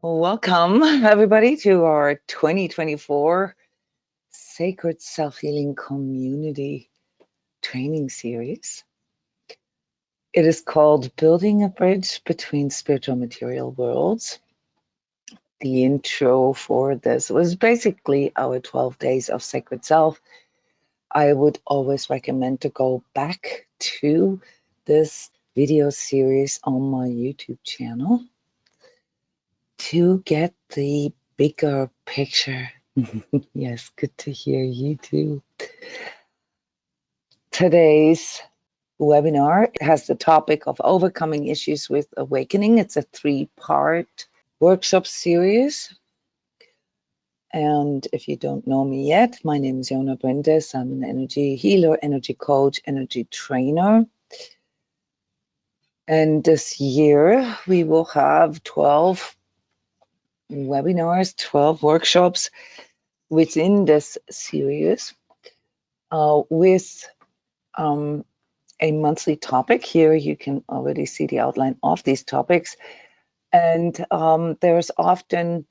Welcome, everybody, to our 2024 Sacred Self-Healing Community Training Series. It is called Building a Bridge Between Spiritual and Material Worlds. The intro for this was basically our 12 days of Sacred Self. I would always recommend to go back to this video series on my YouTube channel to get the bigger picture. Yes, good to hear you too. Today's webinar has the topic of overcoming issues with awakening. It's a 3-part workshop series. And if you don't know me yet, my name is Jona Bryndis. I'm an energy healer, energy coach, energy trainer. And this year we will have 12 webinars, 12 workshops within this series with a monthly topic. Here you can already see the outline of these topics. And there's often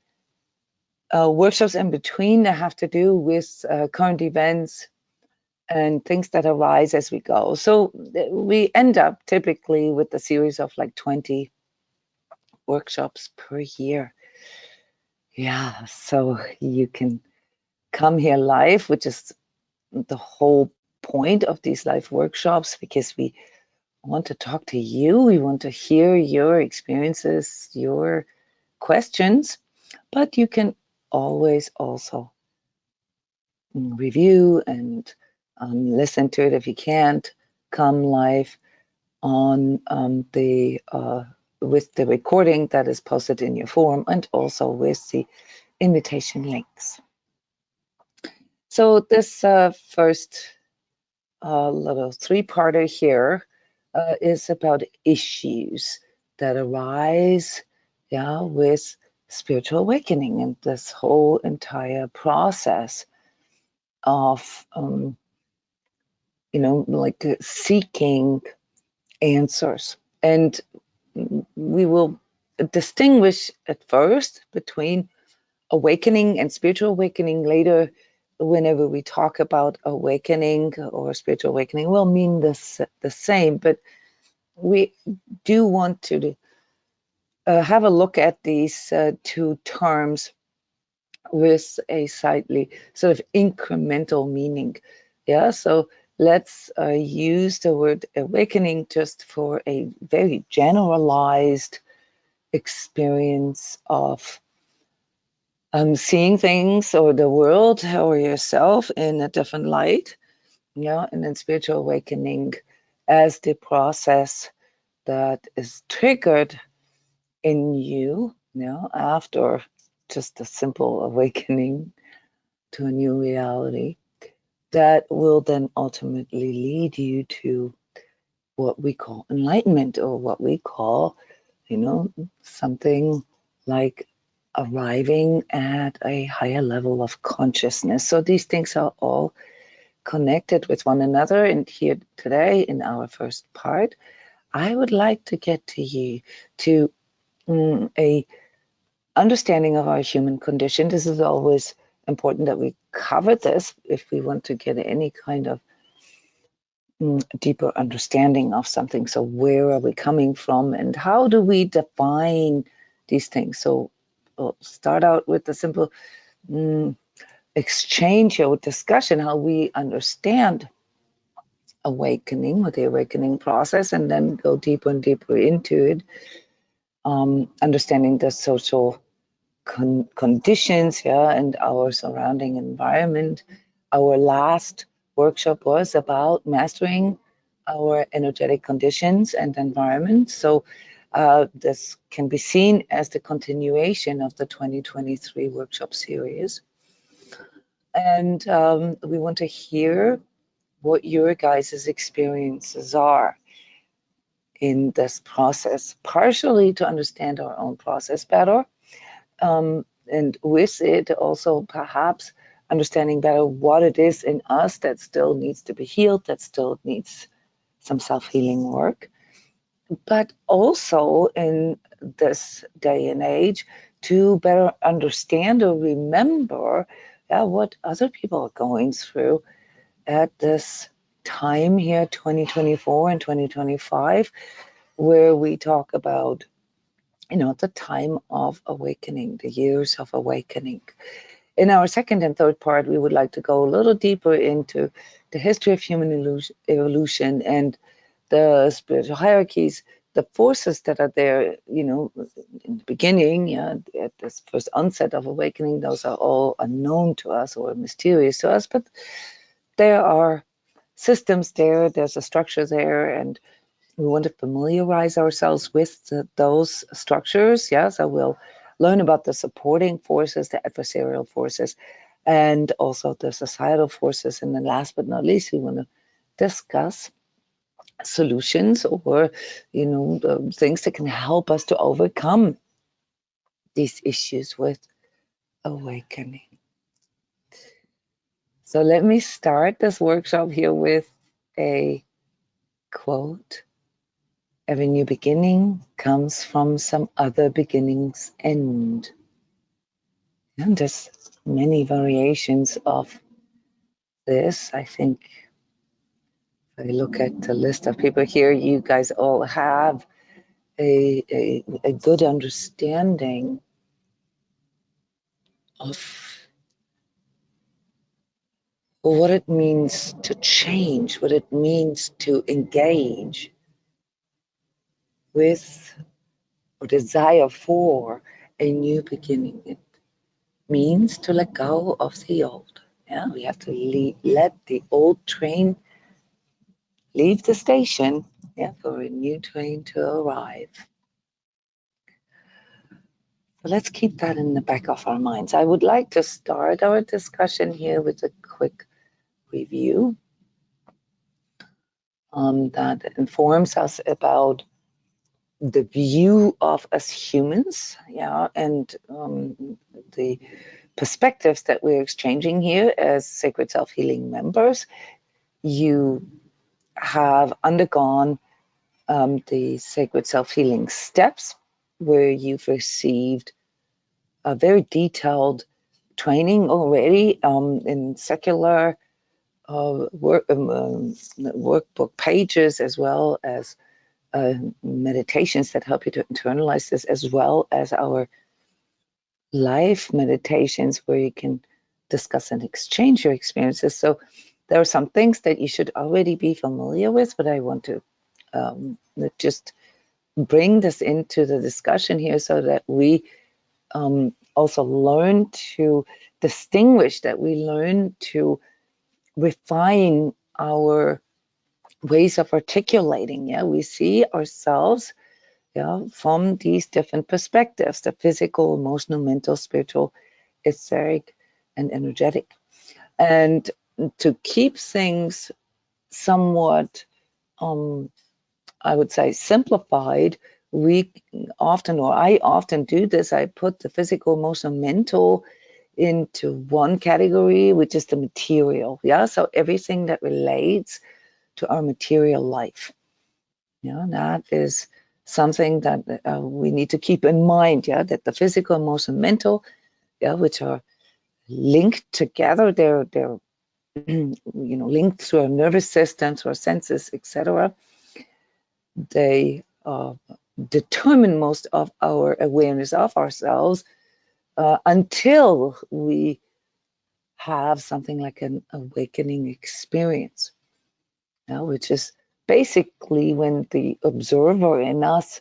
workshops in between that have to do with current events and things that arise as we go. So we end up typically with a series of like 20 workshops per year. Yeah, so you can come here live, which is the whole point of these live workshops, because we want to talk to you. We want to hear your experiences, your questions, but you can always also review and listen to it if you can't come live on with the recording that is posted in your forum, and also with the invitation links. So this first little 3-parter here is about issues that arise, with spiritual awakening and this whole entire process of, like seeking answers. And we will distinguish at first between awakening and spiritual awakening. Later, whenever we talk about awakening or spiritual awakening, we'll mean the same, but we do want to have a look at these 2 terms with a slightly sort of incremental meaning. Yeah, so let's use the word awakening just for a very generalized experience of seeing things or the world or yourself in a different light. And then spiritual awakening as the process that is triggered in you, after just a simple awakening to a new reality, that will then ultimately lead you to what we call enlightenment, or what we call, something like arriving at a higher level of consciousness. So these things are all connected with one another. And here today, in our first part, I would like to get to you to a understanding of our human condition. This is always important that we cover this if we want to get any kind of deeper understanding of something. So where are we coming from, and how do we define these things? So we'll start out with the simple exchange or discussion, how we understand awakening, or the awakening process, and then go deeper and deeper into it, understanding the social conditions, and our surrounding environment. Our last workshop was about mastering our energetic conditions and environment. So this can be seen as the continuation of the 2023 workshop series. And we want to hear what your guys' experiences are in this process, partially to understand our own process better, and with it also perhaps understanding better what it is in us that still needs to be healed, that still needs some self-healing work, but also in this day and age to better understand or remember what other people are going through at this time here, 2024 and 2025, where we talk about, the time of awakening, the years of awakening. In our second and third part, we would like to go a little deeper into the history of human evolution and the spiritual hierarchies, the forces that are there, in the beginning, at this first onset of awakening. Those are all unknown to us or mysterious to us, but there are systems there, there's a structure there, and we want to familiarize ourselves with those structures. So we'll learn about the supporting forces, the adversarial forces, and also the societal forces. And then last but not least, we want to discuss solutions or, the things that can help us to overcome these issues with awakening. So let me start this workshop here with a quote. Every new beginning comes from some other beginning's end. And there's many variations of this. I think if I look at the list of people here, you guys all have a good understanding of what it means to change, what it means to engage with or desire for a new beginning. It means to let go of the old. We have to let the old train leave the station, for a new train to arrive. So let's keep that in the back of our minds. I would like to start our discussion here with a quick review that informs us about the view of us humans, and the perspectives that we're exchanging here as sacred self-healing members. You have undergone the sacred self-healing steps, where you've received a very detailed training already in secular workbook pages, as well as meditations that help you to internalize this, as well as our live meditations where you can discuss and exchange your experiences. So there are some things that you should already be familiar with, but I want to just bring this into the discussion here so that we also learn to distinguish, that we learn to refine our ways of articulating. We see ourselves from these different perspectives: the physical, emotional, mental, spiritual, etheric, and energetic. And to keep things somewhat, I would say, simplified, I often do this. I put the physical, emotional, mental into one category, which is the material. So everything that relates to our material life. That is something that we need to keep in mind. That the physical, emotional, mental, which are linked together. They're linked to our nervous system, to our senses, etc. They determine most of our awareness of ourselves until we have something like an awakening experience, which is basically when the observer in us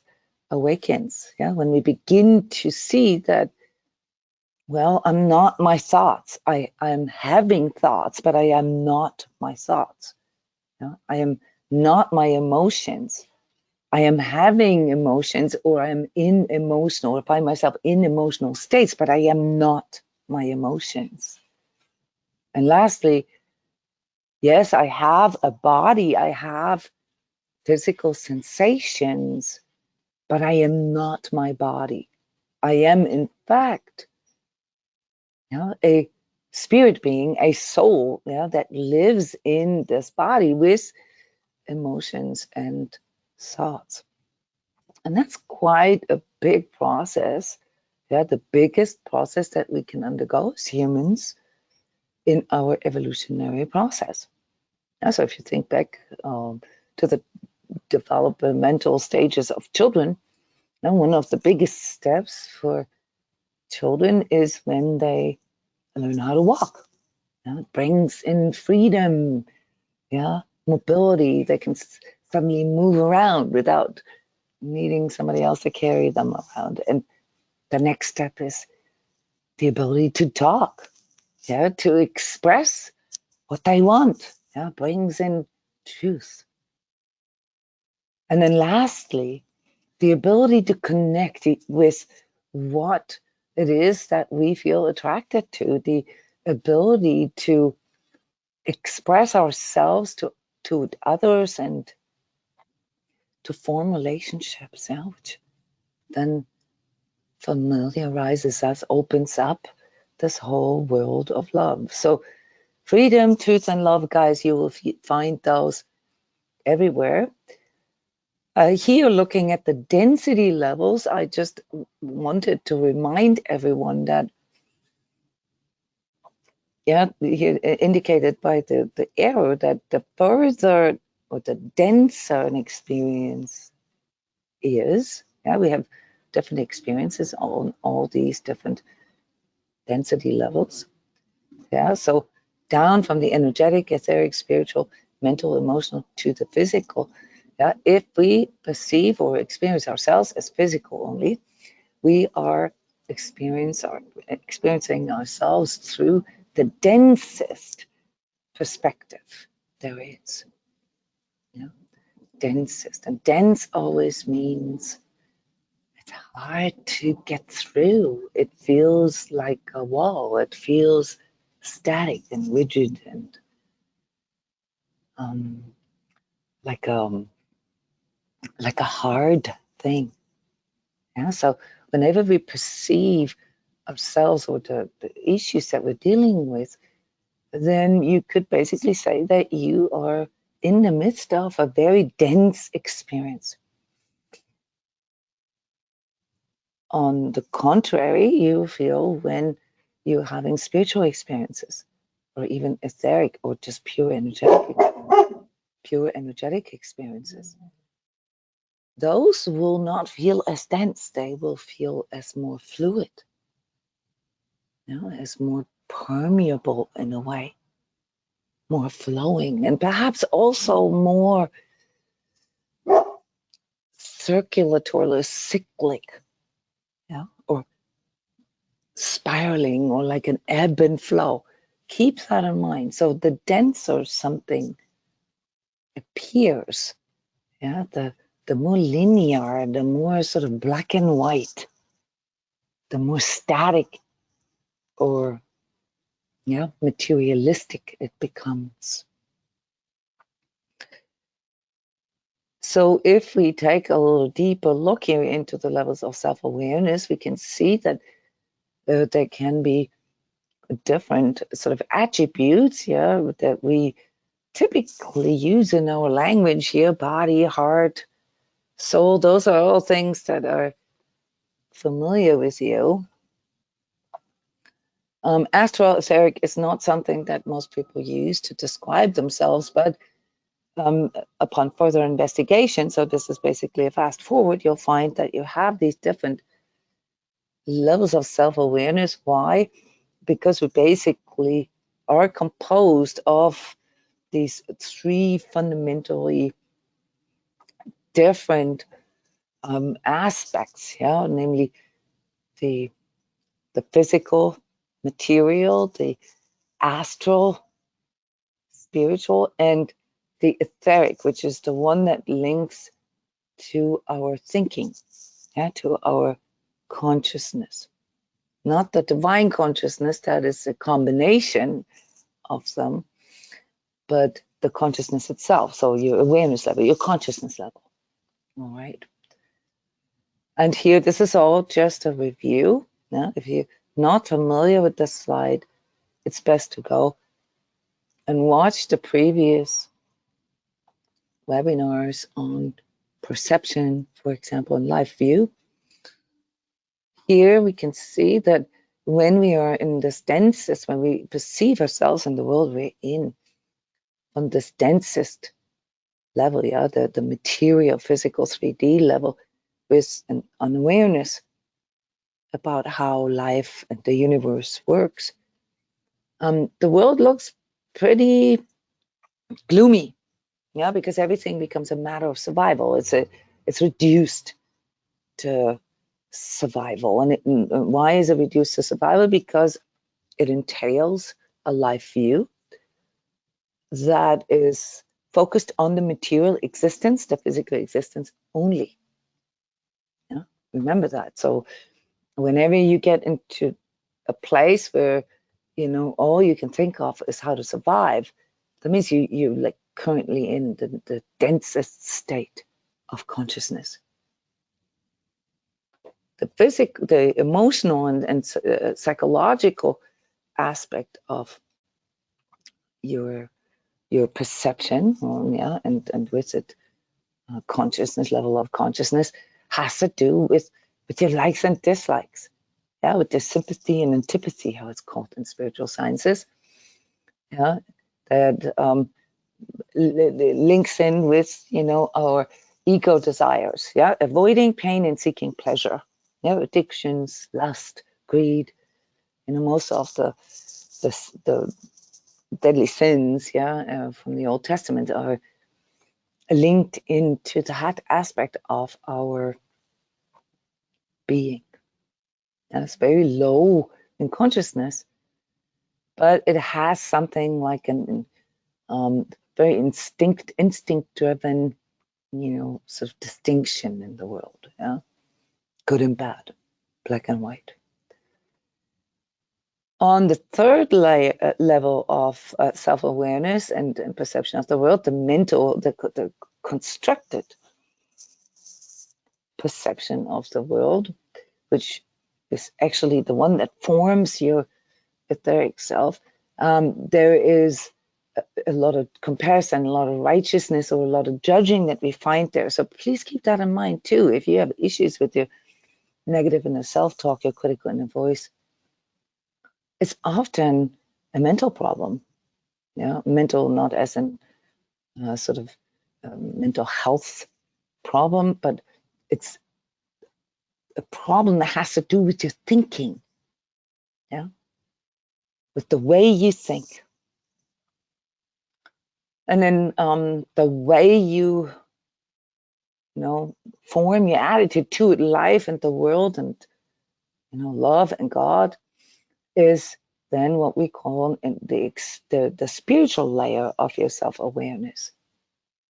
awakens. When we begin to see that, well, I'm not my thoughts. I'm having thoughts, but I am not my thoughts. I am not my emotions. I am having emotions, or I'm in emotional, or find myself in emotional states, but I am not my emotions. And lastly, yes, I have a body, I have physical sensations, but I am not my body. I am, in fact, a spirit being, a soul, that lives in this body with emotions, and thoughts. And that's quite a big process. Yeah, the biggest process that we can undergo as humans in our evolutionary process. Yeah, so if you think back to the developmental stages of children, now one of the biggest steps for children is when they learn how to walk. Yeah, it brings in freedom, yeah, mobility. They can suddenly move around without needing somebody else to carry them around. And the next step is the ability to talk, yeah, to express what they want, yeah, brings in truth. And then lastly, the ability to connect with what it is that we feel attracted to, the ability to express ourselves to others and to form relationships, yeah, which then familiarizes us, opens up this whole world of love. So freedom, truth, and love, guys, you will find those everywhere. Here, looking at the density levels, I just wanted to remind everyone that, yeah, here indicated by the arrow, that the further or the denser an experience is, yeah, we have different experiences on all these different density levels. Yeah, so down from the energetic, etheric, spiritual, mental, emotional to the physical. Yeah, if we perceive or experience ourselves as physical only, we are experiencing ourselves through the densest perspective there is. Yeah, densest, and dense always means it's hard to get through. It feels like a wall. It feels static and rigid and um, like like a hard thing. Yeah. So whenever we perceive ourselves or the issues that we're dealing with, then you could basically say that you are in the midst of a very dense experience. On the contrary, you feel when you're having spiritual experiences, or even etheric, or just pure energetic experiences. Those will not feel as dense. They will feel as more fluid, as more permeable in a way, more flowing, and perhaps also more circulatory, cyclic, or spiraling, or like an ebb and flow. Keep that in mind. So the denser something appears, the more linear, the more sort of black and white, the more static or materialistic it becomes. So if we take a little deeper look here into the levels of self-awareness, we can see that there can be different sort of attributes, that we typically use in our language here: body, heart, soul. Those are all things that are familiar with you. Astral etheric is not something that most people use to describe themselves, but upon further investigation, so this is basically a fast forward, you'll find that you have these different levels of self-awareness. Why? Because we basically are composed of these three fundamentally different aspects, namely the physical, material, the astral, spiritual, and the etheric, which is the one that links to our thinking, to our consciousness. Not the divine consciousness, that is a combination of them, but the consciousness itself. So your awareness level, your consciousness level. All right. And here, this is all just a review. Now, if you're not familiar with this slide, it's best to go and watch the previous webinars on perception, for example, in live view. Here we can see that when we are in this densest, when we perceive ourselves in the world we're in, on this densest level, yeah, the material, physical 3D level, with an awareness about how life and the universe works, the world looks pretty gloomy, yeah, because everything becomes a matter of survival. It's reduced to survival, and why is it reduced to survival? Because it entails a life view that is focused on the material existence, the physical existence only. Yeah? Remember that. So whenever you get into a place where, you know, all you can think of is how to survive, that means you're like currently in the densest state of consciousness. The emotional and psychological aspect of your perception, yeah, and with it, consciousness, level of consciousness, has to do with your likes and dislikes, yeah, with the sympathy and antipathy, how it's called in spiritual sciences, yeah, that links in with, you know, our ego desires, yeah, avoiding pain and seeking pleasure, yeah, addictions, lust, greed, you know, most of the deadly sins, yeah, from the Old Testament are linked into that aspect of our being. And it's very low in consciousness, but it has something like an very instinct-driven, you know, sort of distinction in the world, yeah, good and bad, black and white. On the third level of self-awareness and perception of the world, the mental, the constructed perception of the world, which is actually the one that forms your etheric self, there is a lot of comparison, a lot of righteousness, or a lot of judging that we find there. So please keep that in mind too. If you have issues with your negative inner self-talk, your critical inner voice, it's often a mental problem. Yeah, mental, not as an sort of mental health problem, but it's a problem that has to do with your thinking. Yeah, with the way you think, and then the way you know, form your attitude to life and the world and, you know, love and God is then what we call the spiritual layer of your self-awareness.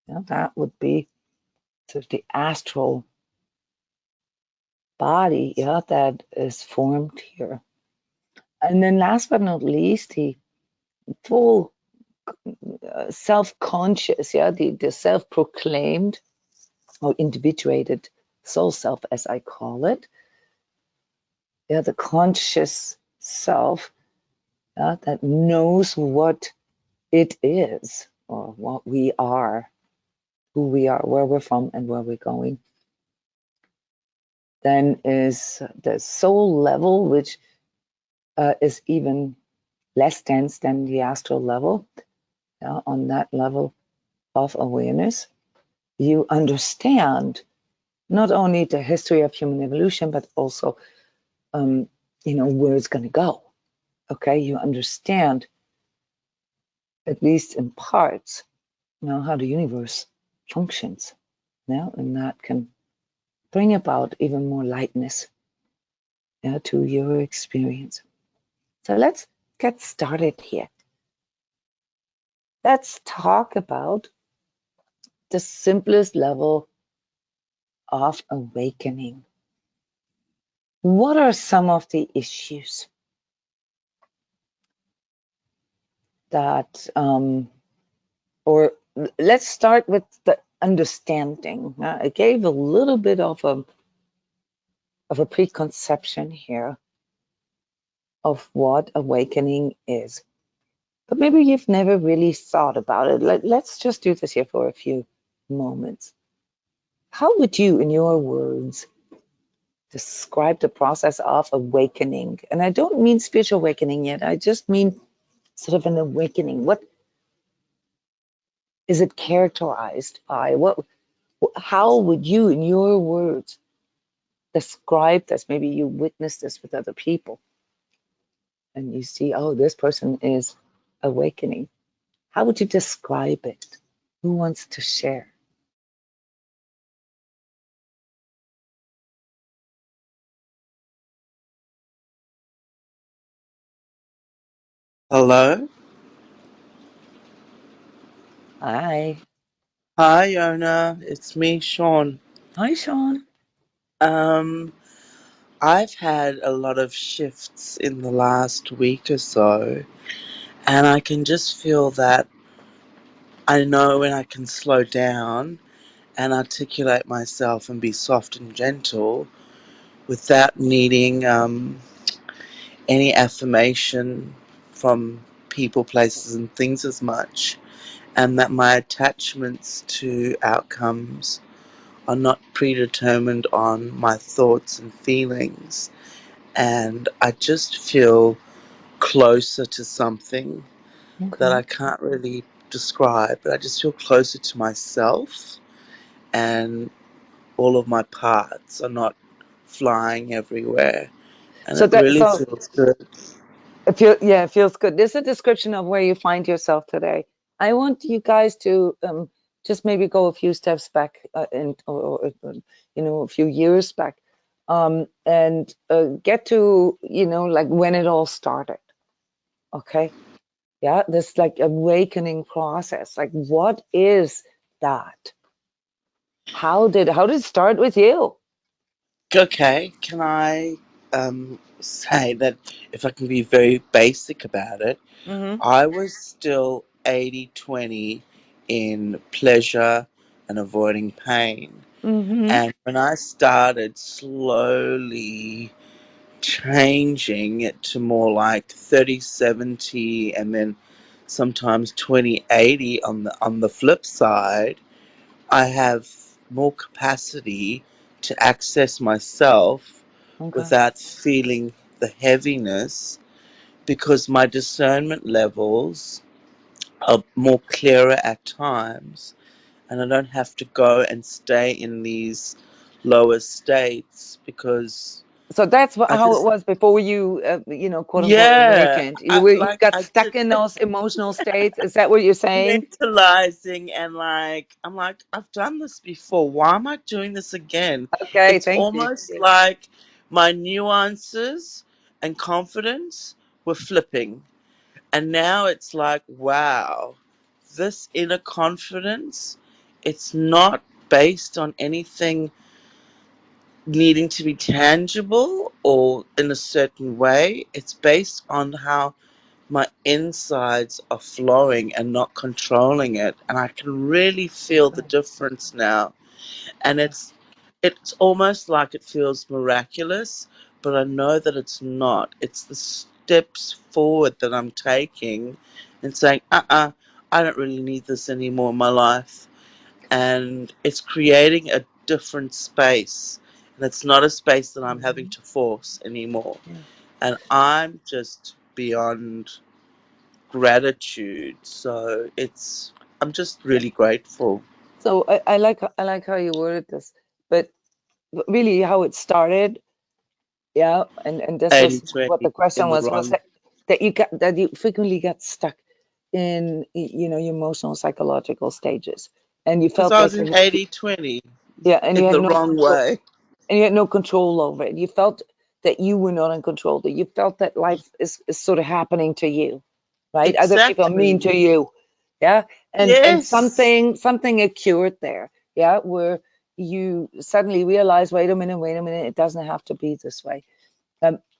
You know, that would be sort of the astral body, yeah, that is formed here. And then last but not least, the full self-conscious, yeah, the self-proclaimed or individuated soul self, as I call it, yeah, the conscious self that knows what it is or what we are, who we are, where we're from, and where we're going. Then is the soul level, which is even less dense than the astral level. On that level of awareness, you understand not only the history of human evolution, but also, you know, where it's going to go. Okay, you understand, at least in parts, you know, how the universe functions. Yeah, and that can bring about even more lightness, yeah, to your experience. So let's get started here. Let's talk about the simplest level of awakening. What are some of the issues that, or let's start with the understanding. I gave a little bit of a preconception here of what awakening is. But maybe you've never really thought about it. Let's just do this here for a few moments. How would you, in your words, describe the process of awakening? And I don't mean spiritual awakening yet. I just mean sort of an awakening. What is it characterized by? How would you, in your words, describe this? Maybe you witness this with other people and you see, oh, this person is awakening. How would you describe it? Who wants to share? Hello. Hi. Hi, Jona. It's me, Sean. Hi, Sean. Um, I've had a lot of shifts in the last week or so, and I can just feel that I know when I can slow down and articulate myself and be soft and gentle without needing any affirmation from people, places, and things as much, and that my attachments to outcomes are not predetermined on my thoughts and feelings. And I just feel closer to something that I Okay. can't really describe, but I just feel closer to myself, and all of my parts are not flying everywhere. And So it that really so feels good. it feels good. This is a description of where you find yourself today. I want you guys to just maybe go a few steps back or a few years back, and get to like when it all started. Okay, yeah, this like awakening process. Like, what is that? How did it start with you? Okay, can I say that if I can be very basic about it, Mm-hmm. I was still 80-20 in pleasure and avoiding pain. Mm-hmm. And when I started slowly changing it to more like 30-70 and then sometimes 20-80 on the flip side, I have more capacity to access myself Okay. without feeling the heaviness because my discernment levels are more clearer at times, and I don't have to go and stay in these lower states because So that's I how it just, was before you, quote unquote, yeah, awakened. I You like got I stuck did in those emotional states. Is that what you're saying? mentalizing, and like I'm like, I've done this before. Why am I doing this again? Okay, It's thank you. almost like my nuances and confidence were flipping. And now it's like, wow, this inner confidence, it's not based on anything needing to be tangible or in a certain way. It's based on how my insides are flowing and not controlling it. And I can really feel the Okay, difference now. And okay, it's almost like it feels miraculous, but I know that it's not. It's the steps forward that I'm taking and saying, I don't really need this anymore in my life. And it's creating a different space. And it's not a space that I'm having mhm, to force anymore. yeah, And I'm just beyond gratitude. So I'm just yeah. really grateful. So I like how you worded this, but really how it started, yeah. And this was what 80-20 the question in the was wrong. that you frequently get stuck in your emotional psychological stages, and you Because felt I like was in 80-20 yeah, and you in had the no wrong control. way. And you had no control over it. You felt that you were not in control, that you felt that life is sort of happening to you, right? Other people are mean Exactly. to you. Yeah. And Yes. something occurred there, yeah, where you suddenly realize, wait a minute, it doesn't have to be this way.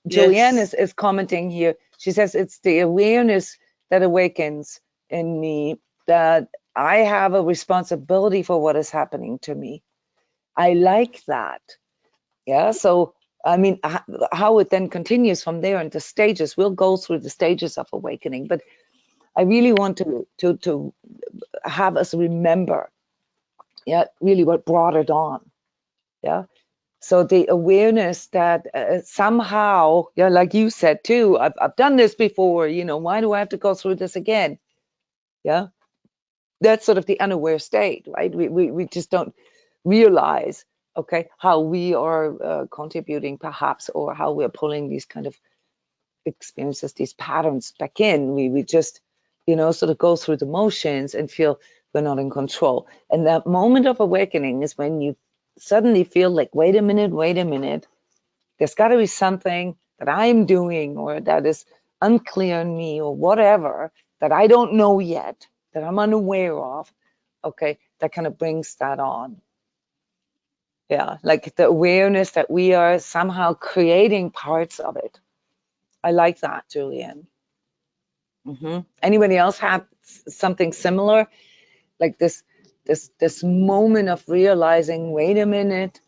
Joanne Yes. is commenting here. She says it's the awareness that awakens in me that I have a responsibility for what is happening to me. I like that. Yeah. So, I mean, how it then continues from there into stages, we'll go through the stages of awakening. But I really want to have us remember yeah, really what brought it on. Yeah. So the awareness that somehow, yeah, like you said too, I've done this before, why do I have to go through this again? Yeah. That's sort of the unaware state, right? We just don't realize, okay, how we are contributing perhaps, or how we're pulling these kind of experiences, these patterns back in. We just, sort of go through the motions and feel we're not in control. And that moment of awakening is when you suddenly feel like, wait a minute, there's got to be something that I'm doing or that is unclear in me or whatever that I don't know yet, that I'm unaware of. Okay, that kind of brings that on. Yeah, like the awareness that we are somehow creating parts of it. I like that, Julian. Anybody else have something similar, like this moment of realizing, wait a minute.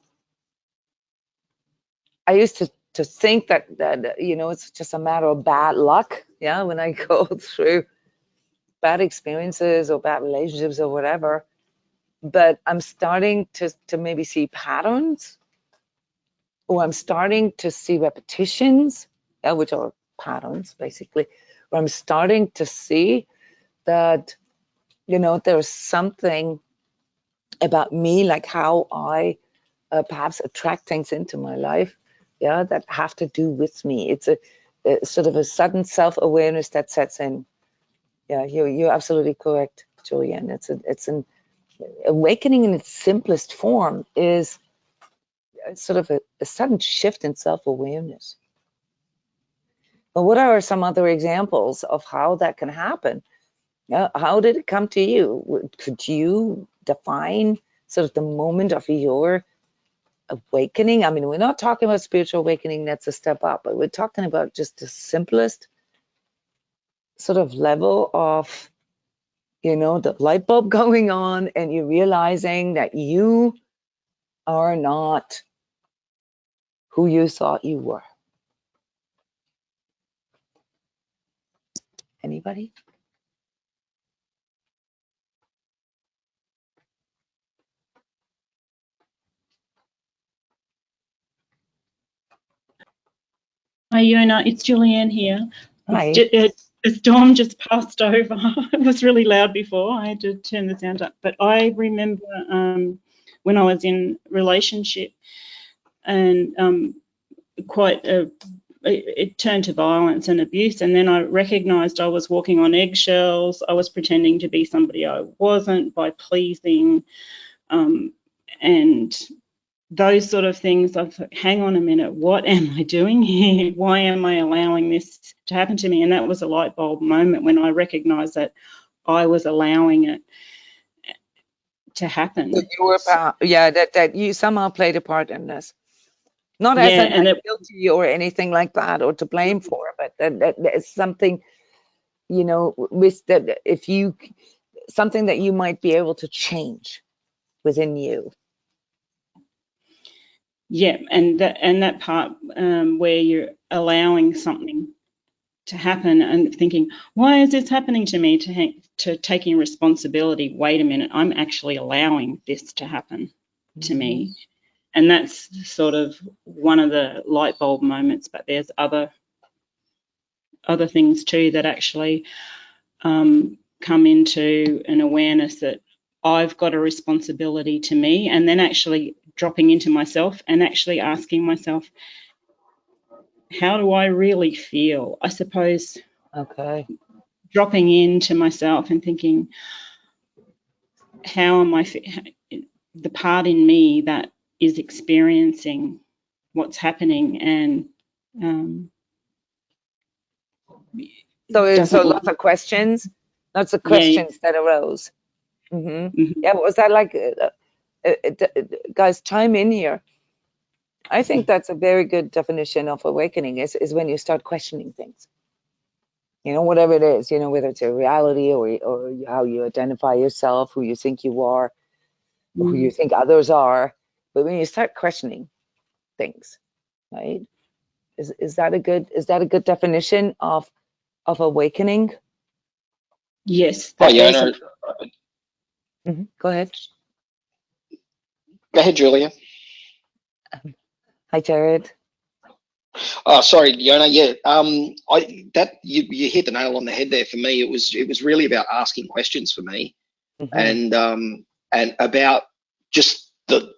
I used to think that it's just a matter of bad luck. Yeah, when I go through bad experiences or bad relationships or whatever. But I'm starting to maybe see patterns, or I'm starting to see repetitions, yeah, which are patterns basically. Where I'm starting to see that there's something about me, like how I perhaps attract things into my life, yeah, that have to do with me. It's a sort of a sudden self-awareness that sets in. Yeah, you're absolutely correct, Julian. It's an awakening in its simplest form is sort of a sudden shift in self-awareness. But what are some other examples of how that can happen? How did it come to you? Could you define sort of the moment of your awakening? I mean, we're not talking about spiritual awakening, that's a step up, but we're talking about just the simplest sort of level of, the light bulb going on and you realizing that you are not who you thought you were. Anybody? Hi, Jona, it's Julianne here. Hi. The storm just passed over. It was really loud before. I had to turn the sound up. But I remember when I was in a relationship and it turned to violence and abuse. And then I recognised I was walking on eggshells. I was pretending to be somebody I wasn't by pleasing. And those sort of things, I thought, hang on a minute, what am I doing here? Why am I allowing this to happen to me? And that was a light bulb moment when I recognised that I was allowing it to happen. That you were that you somehow played a part in this. Not as Yeah, in and like guilty or anything like that, or to blame for, but that is something, with that, if you, something that you might be able to change within you. yeah, and that part where you're allowing something to happen and thinking, why is this happening to me? To taking responsibility. Wait a minute, I'm actually allowing this to happen to me. And that's sort of one of the light bulb moments, but there's other things too that actually come into an awareness that I've got a responsibility to me, and then actually dropping into myself and actually asking myself, how do I really feel? I suppose Okay. dropping into myself and thinking, how am I, the part in me that is experiencing what's happening and So doesn't lots of questions, yeah. that arose. Mm-hmm. Yeah, was that like, guys, chime in here. I think that's a very good definition of awakening is when you start questioning things. Whatever it is, whether it's a reality or how you identify yourself, who you think you are, or who you think others are. But when you start questioning things, right? Is that a good definition of awakening? Yes, Hi, that there's a Jona. Go ahead. Go ahead, Julia. Hi, Jared. Oh, sorry, Jona. Yeah, you hit the nail on the head there for me. It was really about asking questions for me, Mm-hmm. and about just the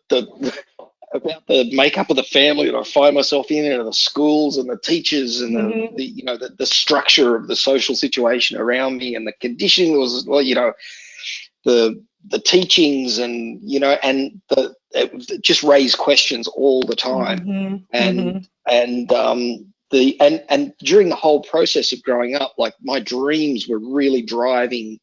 about the makeup of the family that I find myself in, and the schools and the teachers and Mm-hmm. the structure of the social situation around me and the conditioning was, well, the teachings, and it just raise questions all the time. Mm-hmm. Mm-hmm. And during the whole process of growing up, like, my dreams were really driving.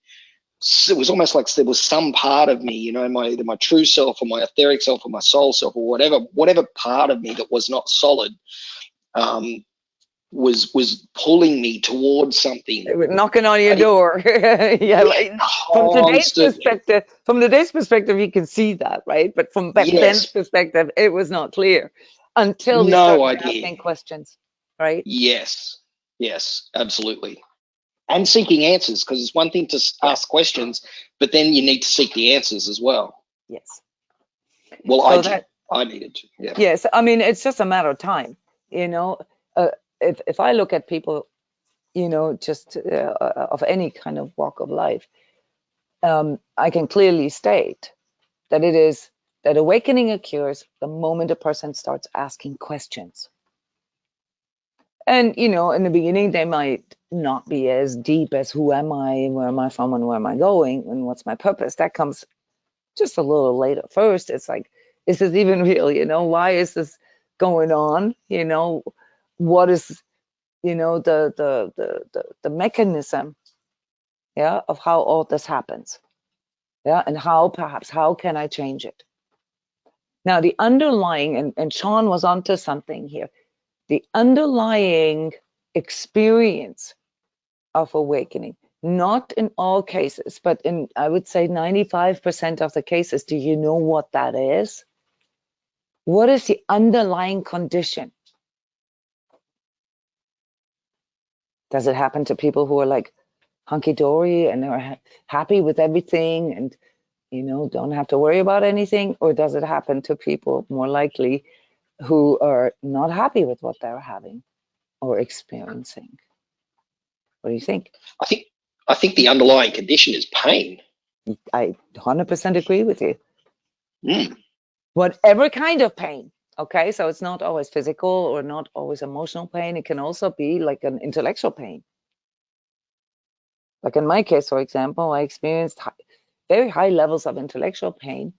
It was almost like there was some part of me, either my true self or my etheric self or my soul self or whatever part of me that was not solid, um, was pulling me towards something. Knocking on your I, door. Yeah, yeah, like, constant. from today's perspective, you can see that, right? But from back then's Yes, perspective, it was not clear until we no started idea. asking questions, right? Yes, yes, absolutely. And seeking answers, because it's one thing to Yeah. ask questions, but then you need to seek the answers as well. Yes. Well, I So did. that, I needed to. Yeah. yes, I mean, it's just a matter of time, you know. Uh, if I look at people, just of any kind of walk of life, I can clearly state that it is that awakening occurs the moment a person starts asking questions. And, in the beginning, they might not be as deep as who am I, where am I from, and where am I going, and what's my purpose. That comes just a little later. First, it's like, is this even real? Why is this going on? What is, the mechanism, yeah, of how all this happens. Yeah, and how can I change it? Now, the underlying, and Sean was onto something here, the underlying experience of awakening, not in all cases, but in, I would say, 95% of the cases, do you know what that is? What is the underlying condition? Does it happen to people who are like hunky-dory and are happy with everything and, don't have to worry about anything? Or does it happen to people more likely who are not happy with what they're having or experiencing? What do you think? I think. I think the underlying condition is pain. I 100% agree with you. Mm. Whatever kind of pain. Okay, so it's not always physical or not always emotional pain. It can also be like an intellectual pain. Like in my case, for example, I experienced very high levels of intellectual pain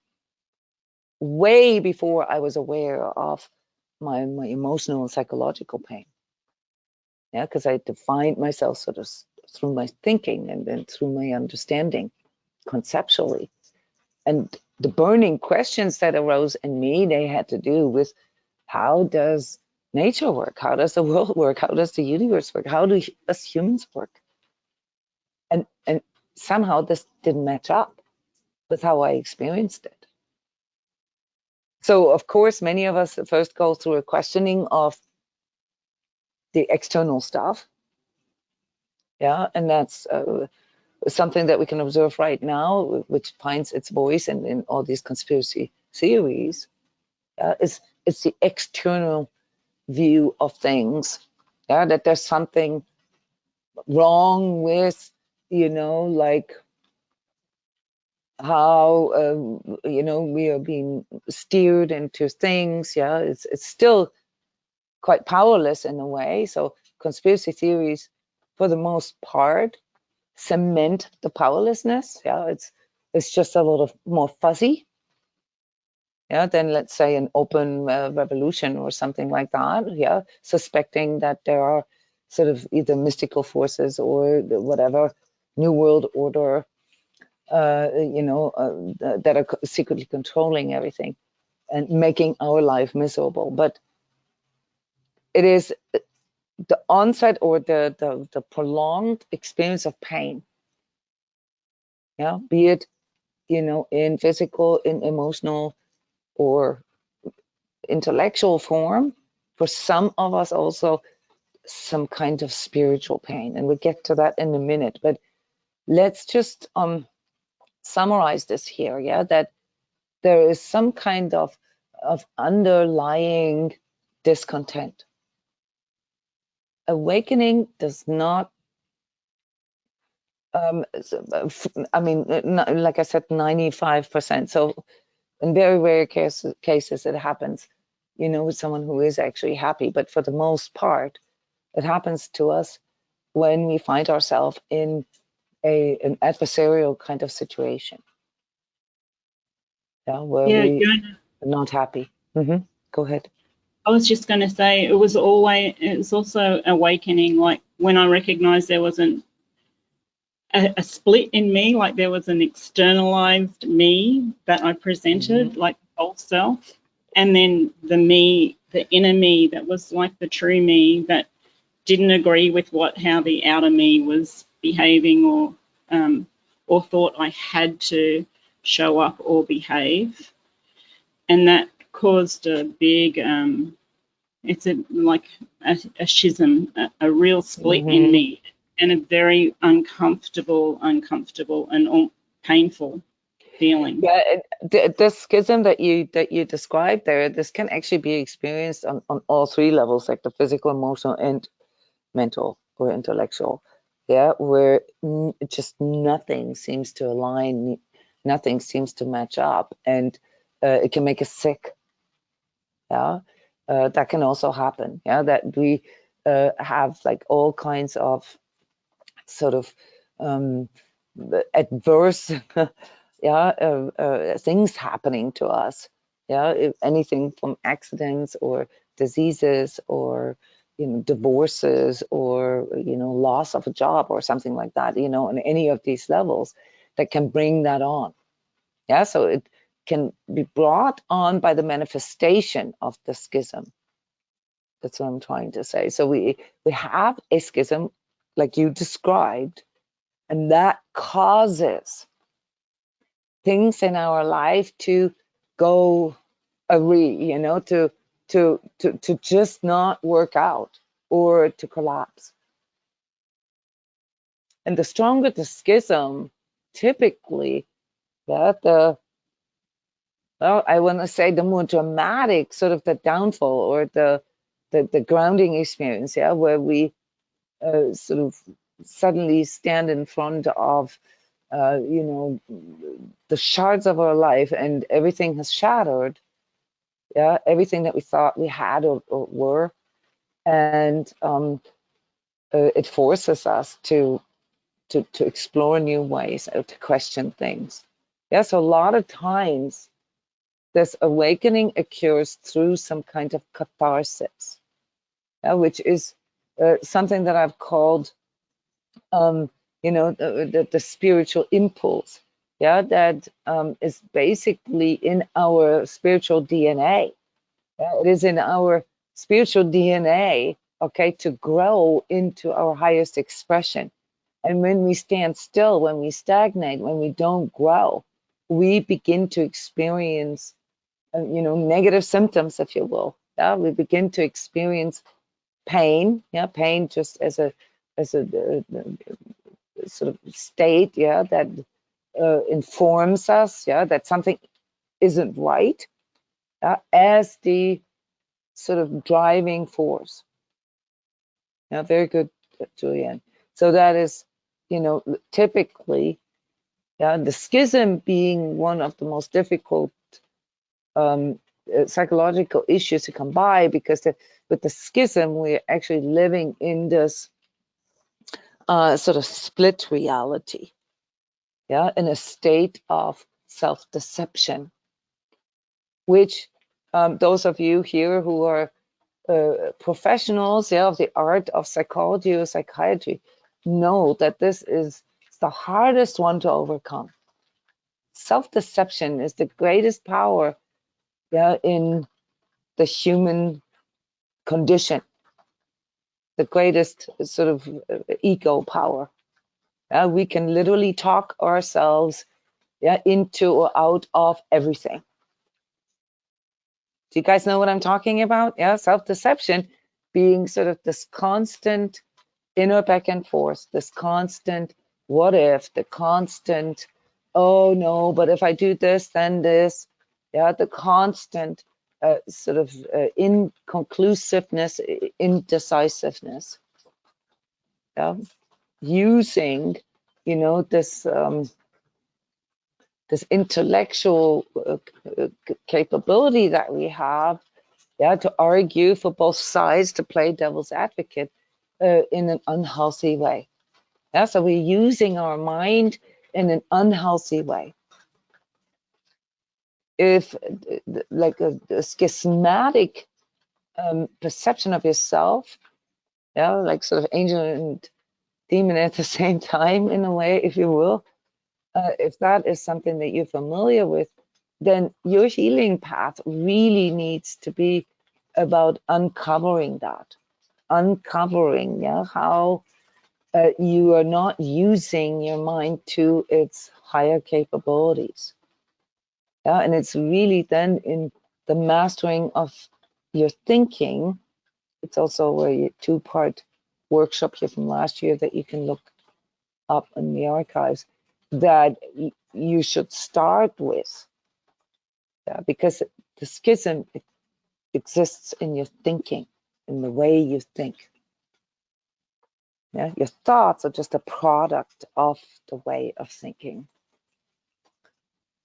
way before I was aware of my emotional and psychological pain. Yeah, because I defined myself sort of through my thinking and then through my understanding conceptually. And the burning questions that arose in me, they had to do with, how does nature work? How does the world work? How does the universe work? How do us humans work? And somehow this didn't match up with how I experienced it. So of course, many of us first go through a questioning of the external stuff. Yeah, and that's something that we can observe right now, which finds its voice in all these conspiracy theories. It's the external view of things. Yeah, that there's something wrong with, like how we are being steered into things. Yeah, it's still quite powerless in a way. So conspiracy theories, for the most part, cement the powerlessness. Yeah, it's just a little more fuzzy. Yeah, than, let's say, an open revolution or something like that. Yeah, suspecting that there are sort of either mystical forces or whatever new world order, that are secretly controlling everything and making our life miserable. But it is the onset or the prolonged experience of pain. Yeah, be it in physical, in emotional, or intellectual form. For some of us, also some kind of spiritual pain, and we'll get to that in a minute. But let's just summarize this here. Yeah, that there is some kind of underlying discontent. Awakening does not, I mean, like I said, 95%. So in very rare cases, it happens, you know, with someone who is actually happy. But for the most part, it happens to us when we find ourselves in an adversarial kind of situation, yeah, where Yeah, we Jona, are not happy. Go ahead. I was just going to say it was also awakening, like when I recognized there was a split in me, like there was an externalized me that I presented, like the whole self, and then the me, the inner me that was like the true me that didn't agree with how the outer me was behaving or thought I had to show up or behave. And that caused a big, it's like a schism, a real split in me, and a very uncomfortable and painful feeling. Yeah, the schism that you described there, this can actually be experienced on all three levels, like the physical, emotional, and mental or intellectual. Yeah, where just nothing seems to align, nothing seems to match up, and it can make us sick. Yeah, that can also happen. Yeah, that we have like all kinds of sort of adverse things happening to us. Yeah, if anything from accidents or diseases or, you know, divorces or, you know, loss of a job or something like that, you know, on any of these levels that can bring that on. Yeah, so it can be brought on by the manifestation of the schism. That's what I'm trying to say. So we have a schism like you described, and that causes things in our life to go awry, you know, to just not work out or to collapse. And the stronger the schism, typically, that I want to say the more dramatic sort of the downfall or the grounding experience, yeah, where we sort of suddenly stand in front of you know, the shards of our life and everything has shattered. Yeah, everything that we thought we had or were, and it forces us to explore new ways or to question things. Yeah, so a lot of times this awakening occurs through some kind of catharsis, which is something that I've called you know, the spiritual impulse, yeah, that is basically in our spiritual DNA. Yeah, it is in our spiritual DNA, okay, to grow into our highest expression. And when we stand still, when we stagnate, when we don't grow, we begin to experience, you know, negative symptoms, if you will. Yeah, we begin to experience pain. Yeah, pain just as a sort of state, yeah, that informs us, yeah, that something isn't right, as the sort of driving force. Yeah, very good, Julianne. So that is, you know, typically, yeah, the schism being one of the most difficult psychological issues to come by, because with the schism, we're actually living in this sort of split reality, yeah, in a state of self-deception, which those of you here who are professionals, yeah, of the art of psychology or psychiatry know that this is the hardest one to overcome. Self-deception is the greatest power, yeah, in the human condition, the greatest sort of ego power. We can literally talk ourselves, yeah, into or out of everything. Do you guys know what I'm talking about? Yeah, self-deception being sort of this constant inner back and forth, this constant what if, the constant, oh no, but if I do this, then this. Yeah, the constant sort of inconclusiveness, indecisiveness. Yeah, using, you know, this intellectual capability that we have, yeah, to argue for both sides, to play devil's advocate in an unhealthy way. Yeah, so we're using our mind in an unhealthy way. If like a schismatic perception of yourself, yeah, like sort of angel and demon at the same time, in a way, if you will, if that is something that you're familiar with, then your healing path really needs to be about uncovering that, uncovering, yeah, how you are not using your mind to its higher capabilities. Yeah, and it's really then in the mastering of your thinking. It's also a two-part workshop here from last year that you can look up in the archives, that you should start with. Yeah, because the schism exists in your thinking, in the way you think. Yeah, your thoughts are just a product of the way of thinking.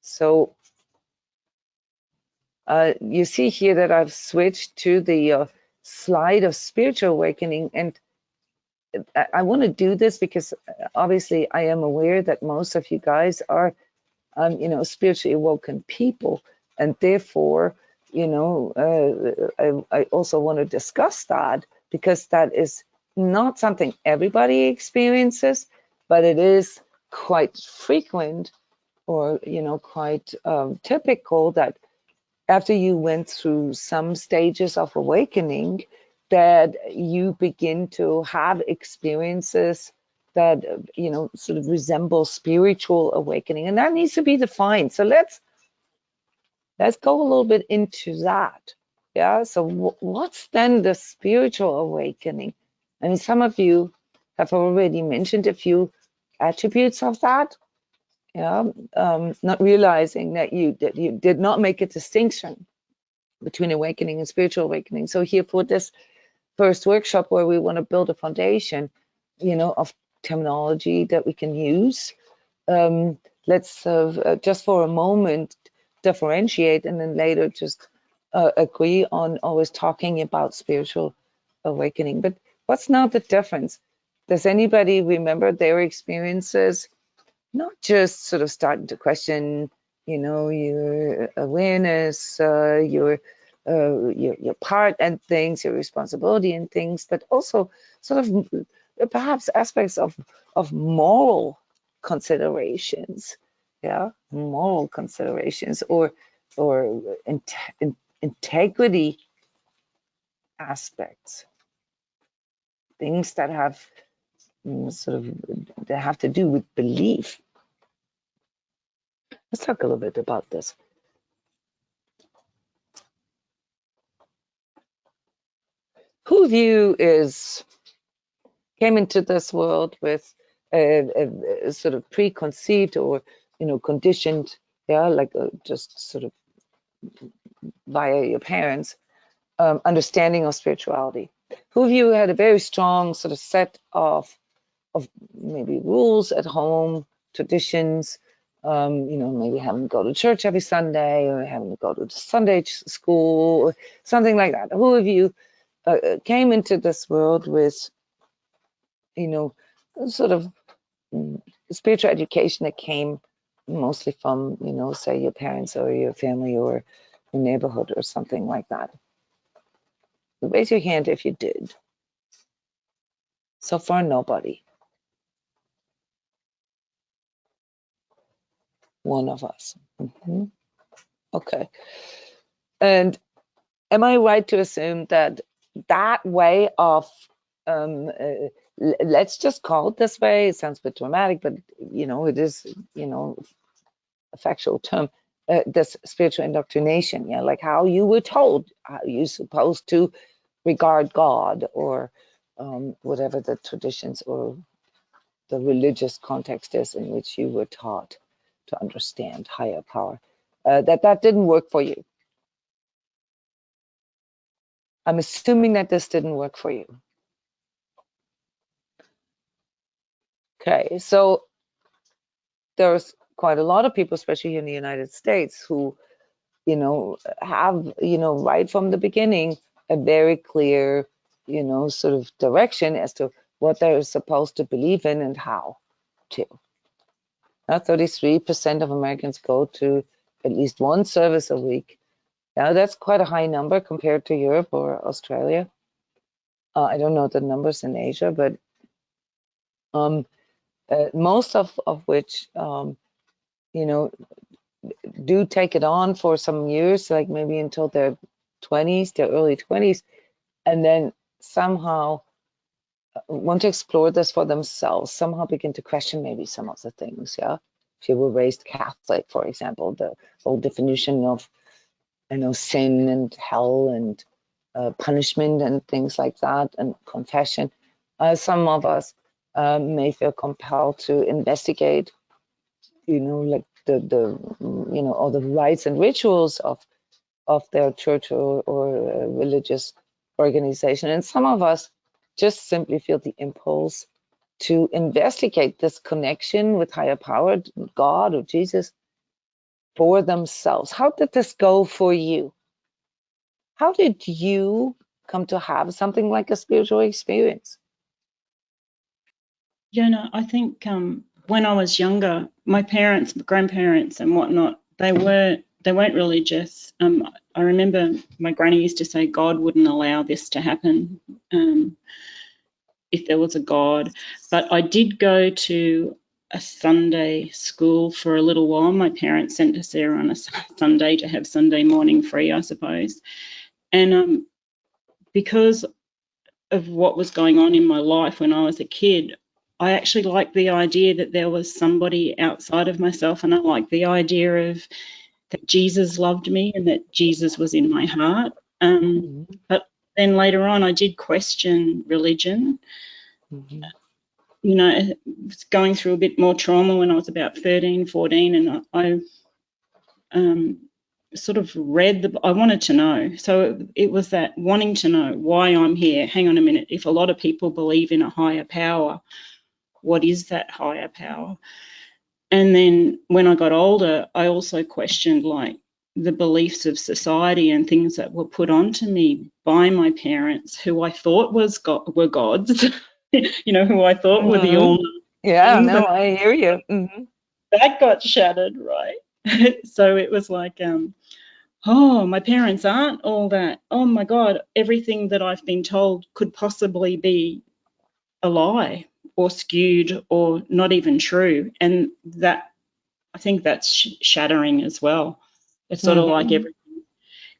So you see here that I've switched to the slide of spiritual awakening, and I want to do this because obviously I am aware that most of you guys are, you know, spiritually awoken people, and therefore, you know, I also want to discuss that, because that is not something everybody experiences, but it is quite frequent, or, you know, quite typical, that after you went through some stages of awakening, that you begin to have experiences that, you know, sort of resemble spiritual awakening, and that needs to be defined. So let's go a little bit into that. Yeah, so what's then the spiritual awakening? I mean, some of you have already mentioned a few attributes of that. Yeah, not realizing that you did not make a distinction between awakening and spiritual awakening. So here for this first workshop, where we want to build a foundation, you know, of terminology that we can use, let's just for a moment differentiate, and then later just agree on always talking about spiritual awakening. But what's now the difference? Does anybody remember their experiences? Not just sort of starting to question, you know, your awareness, your part and things, your responsibility and things, but also sort of perhaps aspects of moral considerations, yeah, moral considerations, or integrity aspects, things that have sort of that have to do with belief. Let's talk a little bit about this. Who of you came into this world with a sort of preconceived, or, you know, conditioned, yeah, like just sort of via your parents, understanding of spirituality? Who of you had a very strong sort of set of maybe rules at home, traditions, you know, maybe having to go to church every Sunday, or having to go to Sunday school, or something like that? Who of you came into this world with, you know, sort of spiritual education that came mostly from, you know, say your parents or your family or your neighborhood or something like that? Raise your hand if you did. So far, nobody. One of us. Okay. And am I right to assume that that way of, let's just call it this way, it sounds a bit dramatic, but, you know, it is, you know, a factual term, this spiritual indoctrination, yeah, like how you were told how you're supposed to regard God, or whatever the traditions or the religious context is in which you were taught to understand higher power. that didn't work for you. I'm assuming that this didn't work for you. Okay, so there's quite a lot of people, especially in the United States, who, you know, have, you know, right from the beginning, a very clear, you know, sort of direction as to what they're supposed to believe in and how to. Now, 33% of Americans go to at least one service a week. Now, that's quite a high number compared to Europe or Australia. I don't know the numbers in Asia, but most of which, you know, do take it on for some years, like maybe until their 20s, their early 20s, and then somehow want to explore this for themselves, somehow begin to question maybe some of the things, yeah? If you were raised Catholic, for example, the whole definition of, you know, sin and hell and punishment and things like that, and confession. Some of us may feel compelled to investigate, you know, like the you know, all the rites and rituals of their church or religious organization. And some of us just simply feel the impulse to investigate this connection with higher power, God or Jesus, for themselves. How did this go for you? How did you come to have something like a spiritual experience? Jona, I think when I was younger, my parents, grandparents, and whatnot, they weren't religious. I remember my granny used to say God wouldn't allow this to happen if there was a God. But I did go to a Sunday school for a little while. My parents sent us there on a Sunday to have Sunday morning free, I suppose. And because of what was going on in my life when I was a kid, I actually liked the idea that there was somebody outside of myself, and I liked the idea of that Jesus loved me and that Jesus was in my heart. But then later on, I did question religion. You know, I was going through a bit more trauma when I was about 13, 14, and I sort of read I wanted to know. So it was that wanting to know why I'm here. Hang on a minute. If a lot of people believe in a higher power, what is that higher power? And then when I got older, I also questioned like the beliefs of society and things that were put onto me by my parents, who I thought were gods, you know, who I thought were the all-knowing. Yeah, no, I hear you. That got shattered, right? So it was like, oh, my parents aren't all that. Oh my God, everything that I've been told could possibly be a lie or skewed or not even true. And that, I think that's shattering as well. It's sort of like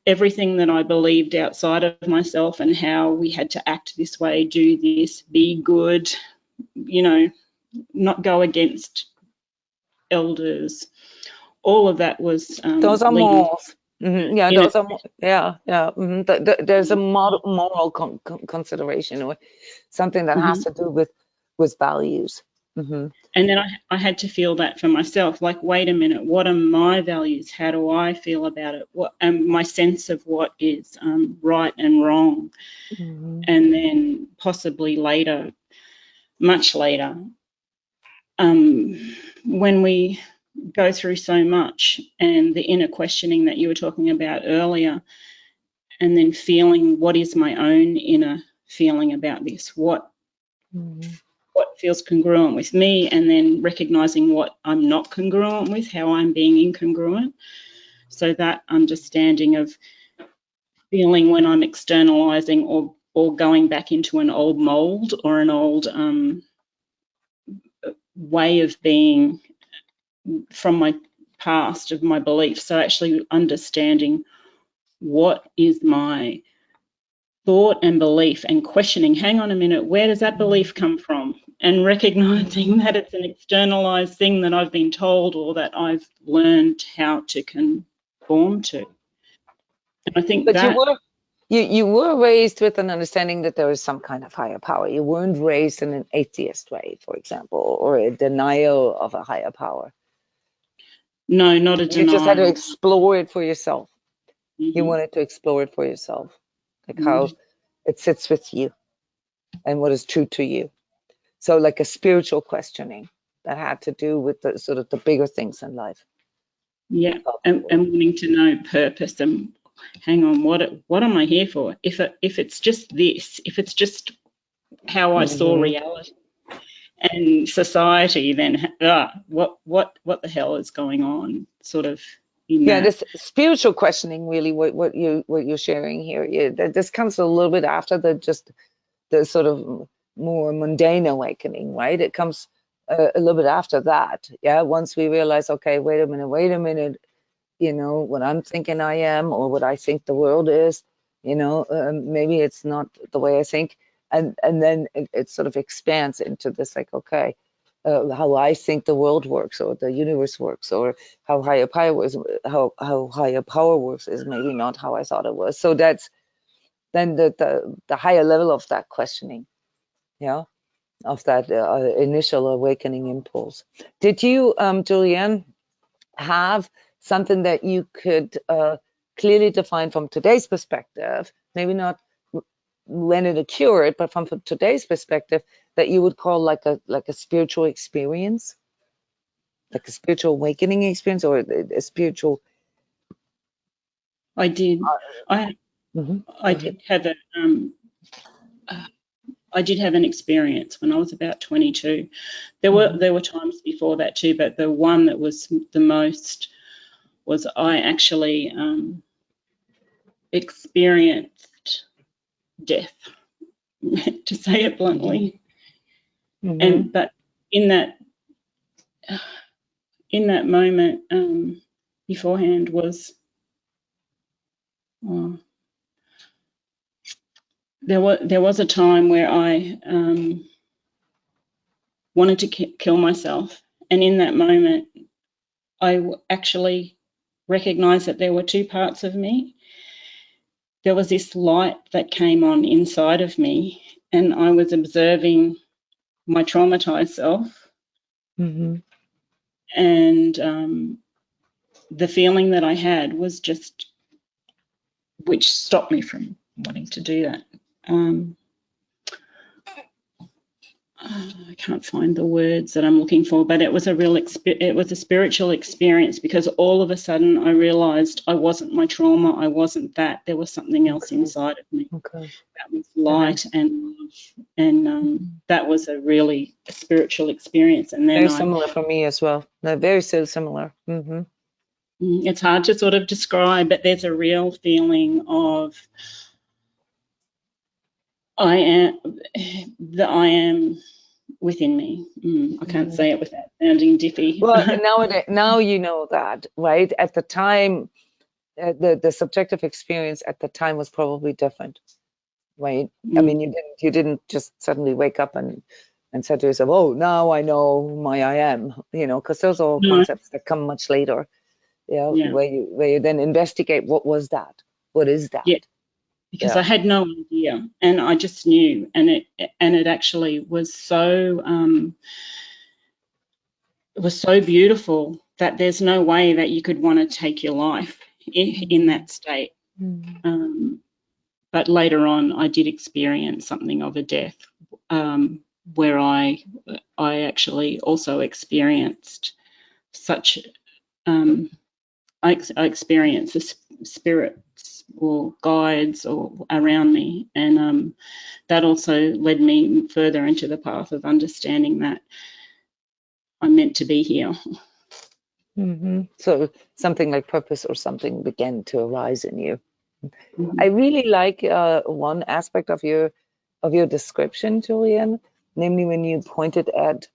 everything that I believed outside of myself and how we had to act this way, do this, be good, you know, not go against elders. All of that was Those are leading morals. Yeah, in it. those are, yeah. There's a moral consideration or something that has to do with values. And then I had to feel that for myself, like, wait a minute, what are my values? How do I feel about it? What my sense of what is right and wrong? And then possibly later, much later, when we go through so much and the inner questioning that you were talking about earlier, and then feeling what is my own inner feeling about this, what feels congruent with me, and then recognizing what I'm not congruent with, how I'm being incongruent. So that understanding of feeling when I'm externalizing or going back into an old mold or an old way of being from my past, of my beliefs. So actually understanding what is my thought and belief and questioning, hang on a minute, where does that belief come from? And recognizing that it's an externalized thing that I've been told or that I've learned how to conform to. And I think But that you were raised with an understanding that there is some kind of higher power. You weren't raised in an atheist way, for example, or a denial of a higher power. No, not a You just had to denial. explore it for yourself. You Mhm. wanted to explore it for yourself, like how Mm. it sits with you and what is true to you. So like a spiritual questioning that had to do with the sort of the bigger things in life, Yeah, and probably. wanting to know purpose and hang on, what am I here for? If it's just this, if it's just how I saw Hmm. reality and society, then what the hell is going on? Sort of in Yeah, that. this spiritual questioning, really, what you're sharing here, yeah, this comes a little bit after the sort of more mundane awakening, right? It comes a little bit after that. Yeah, once we realize, okay, wait a minute, you know, what I'm thinking I am or what I think the world is, you know, maybe it's not the way I think. And then it sort of expands into this like, okay, how I think the world works or the universe works or how higher power was, how higher power works is maybe not how I thought it was. So that's then the higher level of that questioning, yeah, of that initial awakening impulse. Did you, Julianne, have something that you could clearly define from today's perspective, maybe not when it occurred, but from today's perspective, that you would call like a spiritual experience, like a spiritual awakening experience, or a spiritual? I did. I Mhm. I Go ahead. did have a I did have an experience when I was about 22. Mhm. There were times before that too, but the one that was the most was I actually experienced death, to say it Mhm. bluntly. Mhm. And but in that in that moment beforehand was uh, there was a time where I wanted to kill myself, and in that moment I actually recognized that there were two parts of me. There was this light that came on inside of me, and I was observing my traumatized self, Mhm. and the feeling that I had was just, which stopped me from wanting to do that. Um, I can't find the words that I'm looking for, but it was it was a spiritual experience, because all of a sudden I realized I wasn't my trauma, I wasn't that. There was something else Okay. inside of me Okay. that was Uh-huh. light and love, and that was a really spiritual experience. And then Very similar for me as well. No, very so similar. Hmm. it's hard to sort of describe, but there's a real feeling of I am the I am within me. I can't Hmm. say it without sounding diffy. Well, now you know that, right? At the time, the subjective experience at the time was probably different, right? I mean, you didn't just suddenly wake up and said to yourself, "Oh, now I know who my I am," you know, because those are all No, concepts that come much later. Yeah, yeah, where you then investigate what was that, what is that? yeah, because Yeah. I had no idea, and I just knew, and it actually was so it was so beautiful that there's no way that you could want to take your life in Mm-hmm. that state. Um, but later on, I did experience something of a death, where I actually also experienced such I experienced the spirits or guides or around me, and that also led me further into the path of understanding that I'm meant to be here. Mm-hmm. So something like purpose or something began to arise in you. I Mhm. really like one aspect of your description, Julian, namely when you pointed at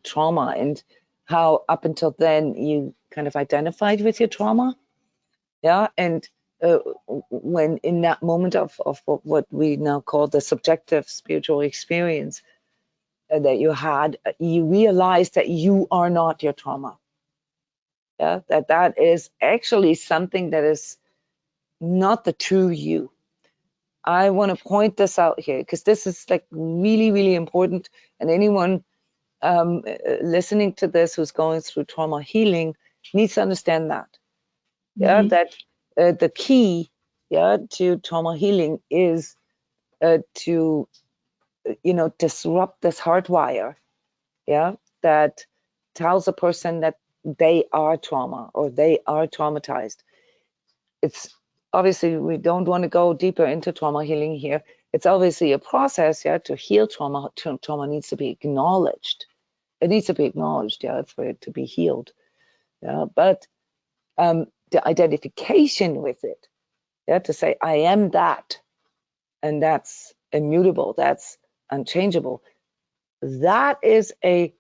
trauma and how up until then you kind of identified with your trauma. Yeah. And uh, when in that moment of what we now call the subjective spiritual experience that you had, you realized that you are not your trauma. Yeah. That is actually something that is not the true you. I want to point this out here because this is like really, really important. And anyone listening to this who's going through trauma healing needs to understand that. Yeah, that the key, yeah, to trauma healing is to, disrupt this hardwire, yeah, that tells a person that they are trauma or they are traumatized. It's obviously, we don't want to go deeper into trauma healing here. It's obviously a process, yeah, to heal trauma. Trauma needs to be acknowledged. It needs to be acknowledged, yeah, for it to be healed. Yeah, but the identification with it, yeah, to say I am that, and that's immutable, that's unchangeable, that is a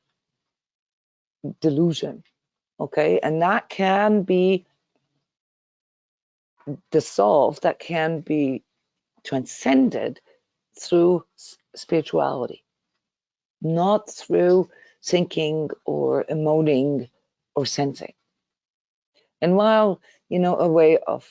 delusion, okay? And that can be dissolved, that can be transcended through spirituality, not through thinking or emoting or sensing. And while, a way of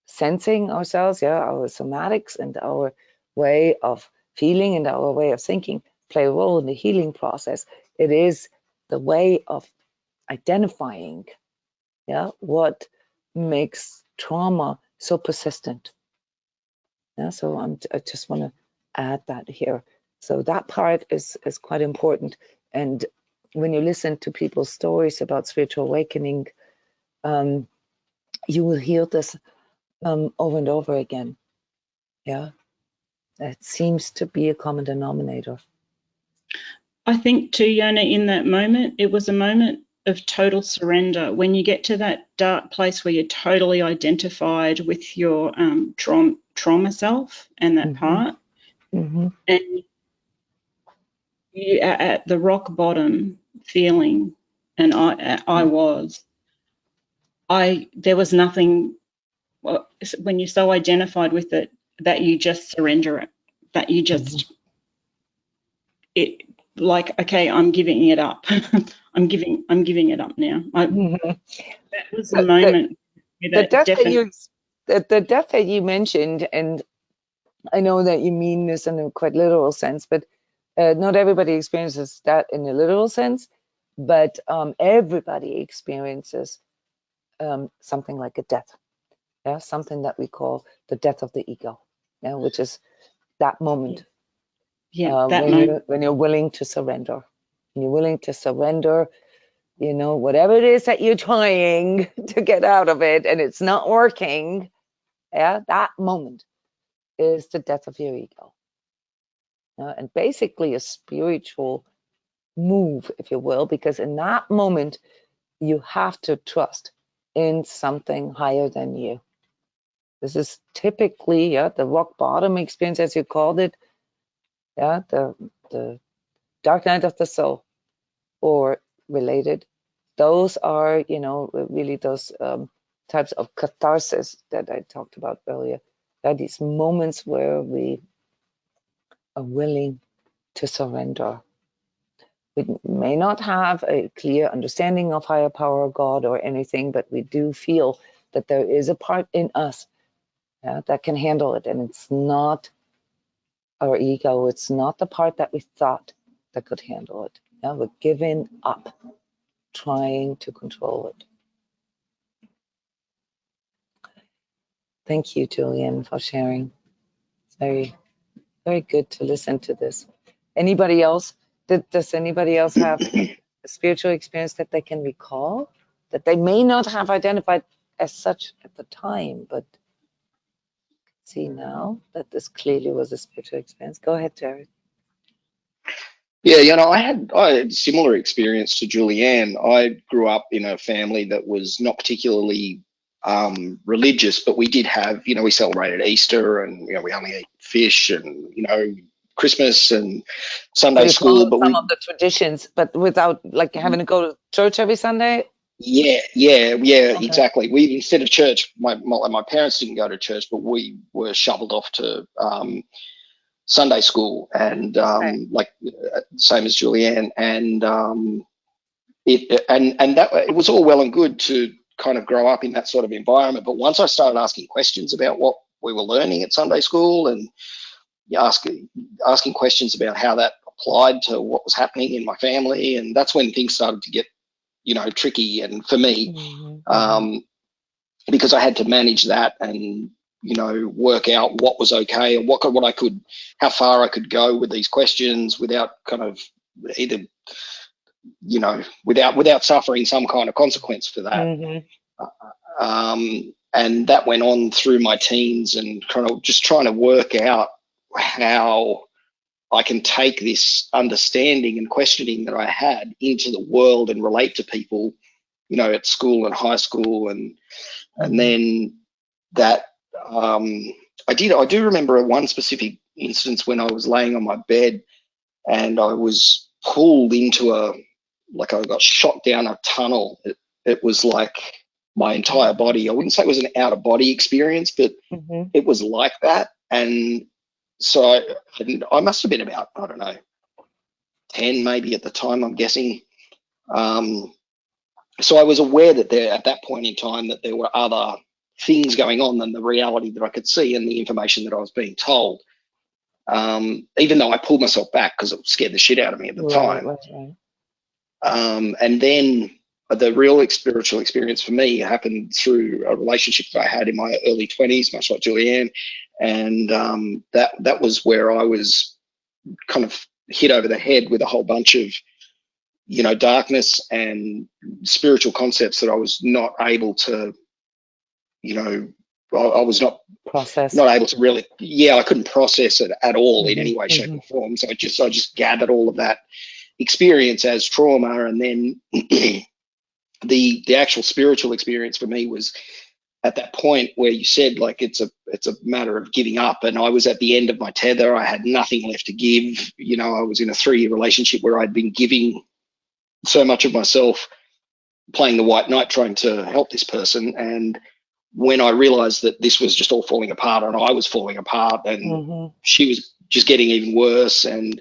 sensing ourselves, yeah, our somatics and our way of feeling and our way of thinking play a role in the healing process, it is the way of identifying, yeah, what makes trauma so persistent. Yeah, so I just want to add that here. So that part is quite important. And when you listen to people's stories about spiritual awakening, you will hear this over and over again. Yeah, it seems to be a common denominator. I think too, Jona, in that moment, it was a moment of total surrender. When you get to that dark place where you're totally identified with your trauma self and that part, and you are at the rock bottom feeling, and there was nothing. Well, when you're so identified with it, that you just surrender it, that you just it like, okay, I'm giving it up. I'm giving it up now. That was the moment. The death that you mentioned, and I know that you mean this in a quite literal sense, but not everybody experiences that in a literal sense, but everybody experiences something like a death. Yeah, something that we call the death of the ego, yeah, which is that moment. Yeah, that moment. When you're willing to surrender. When you're willing to surrender, whatever it is that you're trying to get out of it and it's not working, yeah, that moment is the death of your ego. And basically a spiritual move, if you will, because in that moment, you have to trust in something higher than you. This is typically, yeah, the rock bottom experience, as you called it, yeah, the dark night of the soul or related. Those are, really those types of catharsis that I talked about earlier. There are these moments where we are willing to surrender. We may not have a clear understanding of higher power or God or anything, but we do feel that there is a part in us, yeah, that can handle it. And it's not our ego. It's not the part that we thought that could handle it. Yeah, we're giving up trying to control it. Thank you, Julian, for sharing. It's very, very good to listen to this. Anybody else? Does anybody else have a spiritual experience that they can recall that they may not have identified as such at the time, but see now that this clearly was a spiritual experience? Go ahead, Jared. Yeah, I had a similar experience to Julianne. I grew up in a family that was not particularly religious, but we did have, we celebrated Easter and, we only ate fish and, Christmas and Sunday school. But some of the traditions, but without like having to go to church every Sunday. Yeah, okay. Exactly. We, instead of church, my parents didn't go to church, but we were shoveled off to Sunday school and like same as Julianne, and it was all well and good to kind of grow up in that sort of environment. But once I started asking questions about what we were learning at Sunday school and asking questions about how that applied to what was happening in my family, and that's when things started to get, tricky. And for me, because I had to manage that and work out what was okay and how far I could go with these questions without kind of either without suffering some kind of consequence for that. And that went on through my teens, and kind of just trying to work out how I can take this understanding and questioning that I had into the world and relate to people, at school and high school. And then that I do remember one specific instance when I was laying on my bed and I was pulled into I got shot down a tunnel. It was like my entire body. I wouldn't say it was an out of body experience, but it was like that. And so I must have been about, I don't know, 10 maybe at the time, I'm guessing. So I was aware that at that point in time that there were other things going on than the reality that I could see and the information that I was being told. Even though I pulled myself back because it scared the shit out of me at the time. Right. And then the real spiritual experience for me happened through a relationship that I had in my early 20s, much like Julianne. And that was where I was kind of hit over the head with a whole bunch of, darkness and spiritual concepts that I was not able to, I was not able to really, I couldn't process it at all in any way, shape or form. So I just gathered all of that experience as trauma. And then the actual spiritual experience for me was at that point where you said, like, it's a matter of giving up. And I was at the end of my tether. I had nothing left to give. I was in a 3-year relationship where I'd been giving so much of myself, playing the white knight, trying to help this person. And when I realized that this was just all falling apart and I was falling apart and she was just getting even worse. And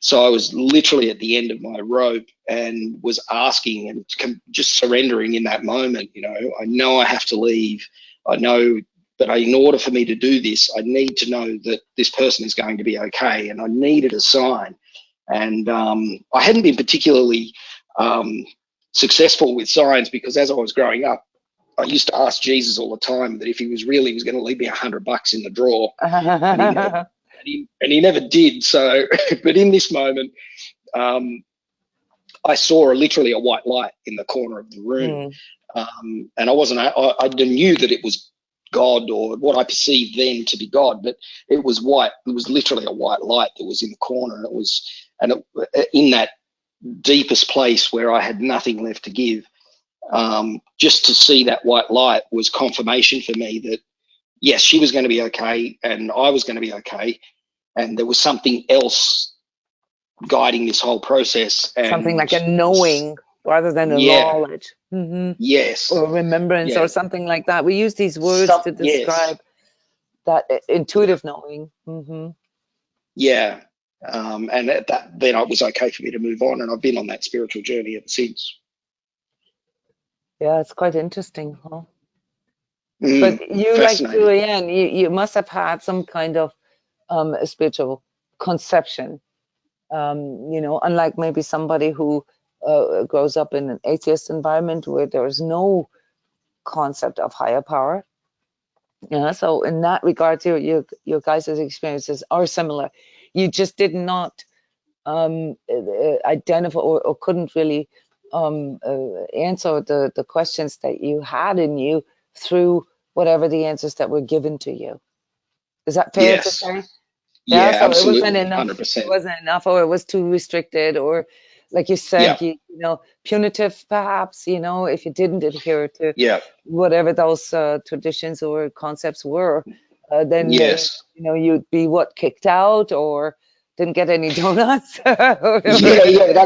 so I was literally at the end of my rope and was asking and just surrendering in that moment. I know I have to leave. I know, but in order for me to do this, I need to know that this person is going to be okay. And I needed a sign. And I hadn't been particularly successful with signs because as I was growing up, I used to ask Jesus all the time that if he was real, he was going to leave me $100 in the drawer, and he never did. So, but in this moment, I saw literally a white light in the corner of the room, and I knew that it was God or what I perceived then to be God, but it was white. It was literally a white light that was in the corner, and in that deepest place where I had nothing left to give. Just to see that white light was confirmation for me that yes, she was going to be okay and I was going to be okay, and there was something else guiding this whole process. And something like a knowing rather than a knowledge. Yes. Or remembrance or something like that. We use these words to describe that intuitive knowing. Yeah. And then it was okay for me to move on, and I've been on that spiritual journey ever since. Yeah, it's quite interesting, huh? But you, like Julianne, you must have had some kind of a spiritual conception, unlike maybe somebody who grows up in an atheist environment where there's no concept of higher power. Yeah, so in that regard, your guys' experiences are similar. You just did not identify or couldn't really answer the questions that you had in you through whatever the answers that were given to you. Is that fair to say? Yeah, so absolutely, it wasn't enough. 100%. It wasn't enough, or it was too restricted, or like you said, punitive perhaps. If you didn't adhere to whatever those traditions or concepts were, then you'd be kicked out or didn't get any donuts. That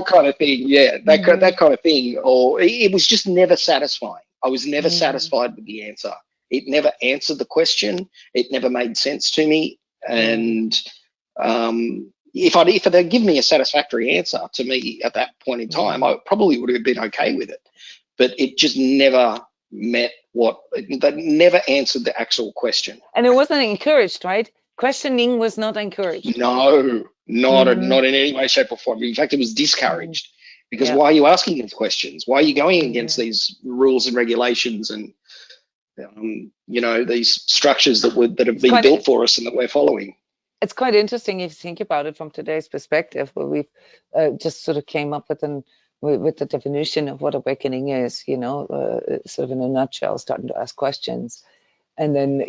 kind of thing. That kind of thing. Or it was just never satisfying. I was never satisfied with the answer. It never answered the question. It never made sense to me. And if they'd given me a satisfactory answer to me at that point in time, I probably would have been okay with it. But it just never met that never answered the actual question. And it wasn't encouraged, right? Questioning was not encouraged. No, not Mhm. not in any way, shape, or form. In fact, it was discouraged because Yeah. why are you asking these questions? Why are you going against Mhm. these rules and regulations and these structures that have It's been quite built for us and that we're following? it's quite interesting if you think about it from today's perspective, where we've just sort of came up with the definition of what awakening is, sort of in a nutshell, starting to ask questions. And then,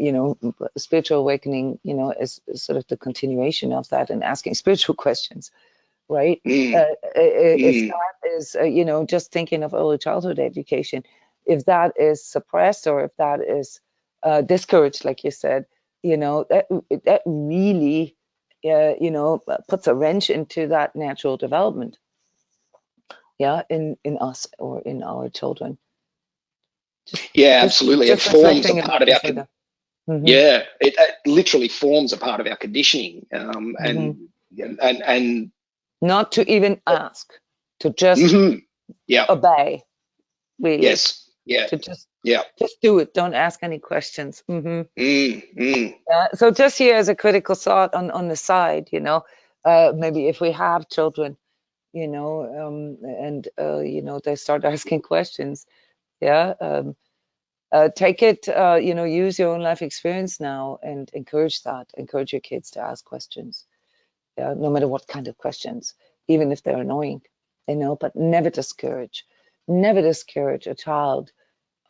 spiritual awakening, is sort of the continuation of that and asking spiritual questions, right? Mm, If mm. that is, just thinking of early childhood education, if that is suppressed or if that is discouraged, like you said, that really, puts a wrench into that natural development, yeah, in us or in our children. Just, Yeah, just, absolutely. It just forms a reflecting part enough of to our say that. Hmm. yeah. It literally forms a part of our conditioning, Hmm. and Not to even ask, to just mhm. Yeah. obey, really, Yes. Yeah. to just Yeah. do it. Don't ask any questions. Hmm. Mm, mm. So just here as a critical thought on the side, maybe if we have children, and they start asking questions, yeah, take it, use your own life experience now and encourage that. Encourage your kids to ask questions, yeah, no matter what kind of questions, even if they're annoying, but never discourage a child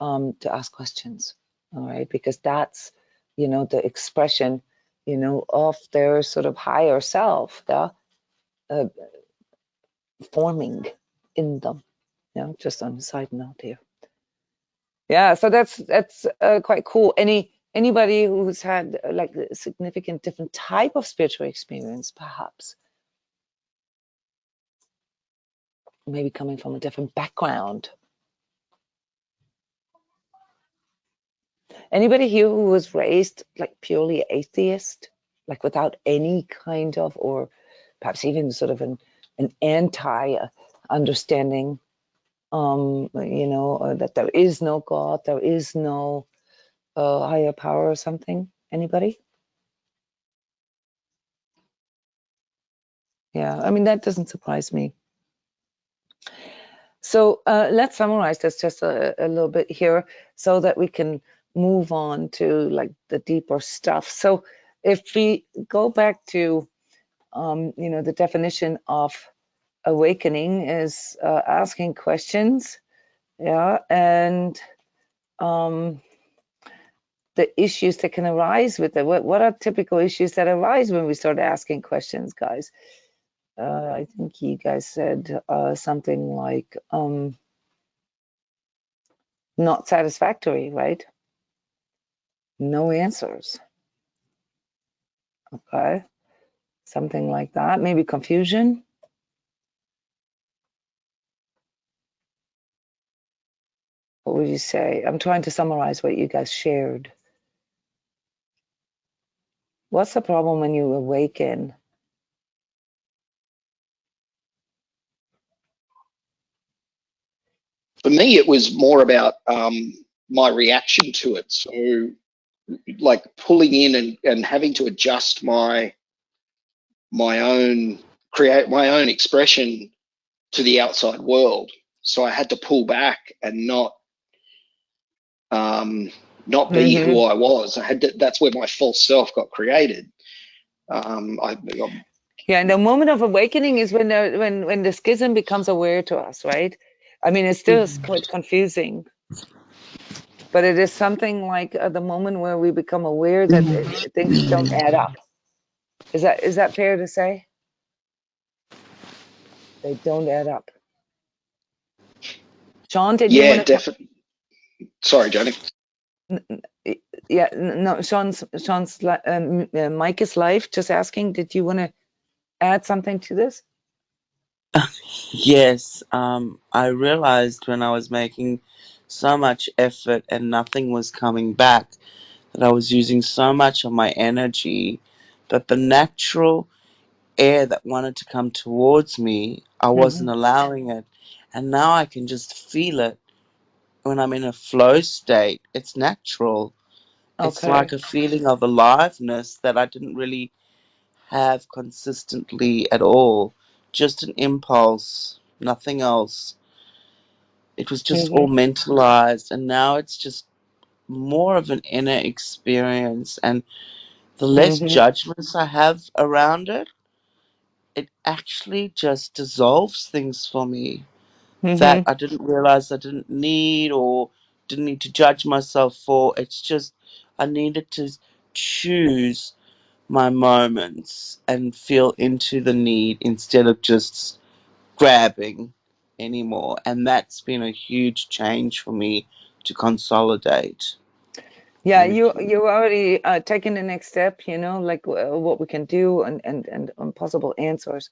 to ask questions, all right, because that's, the expression, of their sort of higher self, yeah, uh, forming in them, just on a side note here. Yeah, so that's quite cool. Anybody who's had like a significant different type of spiritual experience, perhaps maybe coming from a different background. Anybody here who was raised like purely atheist, like without any kind of, or perhaps even sort of an anti understanding, that there is no God, there is no higher power or something? Anybody? Yeah, I mean, that doesn't surprise me. So let's summarize this just a little bit here so that we can move on to like the deeper stuff. So if we go back to, the definition of awakening is asking questions, yeah, and um, the issues that can arise with it. What are typical issues that arise when we start asking questions, guys? I think you guys said something like not satisfactory, right? No answers. Okay. Something like that. Maybe confusion. What would you say? I'm trying to summarize what you guys shared. What's the problem when you awaken? For me, it was more about my reaction to it. So, like pulling in and having to adjust my own create my own expression to the outside world. So I had to pull back and um, not be Mm-hmm. who I was. That's where my false self got created. Yeah, and the moment of awakening is when the schism becomes aware to us, right? I mean, it's still quite confusing, but it is something like the moment where we become aware that things don't add up. Is that fair to say? They don't add up. Sean, did you Yeah, want to? definitely. Sorry, Johnny. Yeah, no, Sean's mic is live. Just asking, did you want to add something to this? Yes, I realized when I was making so much effort and nothing was coming back that I was using so much of my energy that the natural air that wanted to come towards me, I Hmm. wasn't allowing it. And now I can just feel it when I'm in a flow state. It's natural. It's Okay. like a feeling of aliveness that I didn't really have consistently at all. Just an impulse, nothing else. It was just all Mm-hmm. mentalized, and now it's just more of an inner experience. And the less Mm-hmm. judgments I have around it, it actually just dissolves things for me that Mm-hmm. I didn't realize I didn't need or didn't need to judge myself for. It's just I needed to choose my moments and feel into the need instead of just grabbing anymore. And that's been a huge change for me to consolidate. Yeah, Thank you you. already taken the next step, like what we can do and possible answers,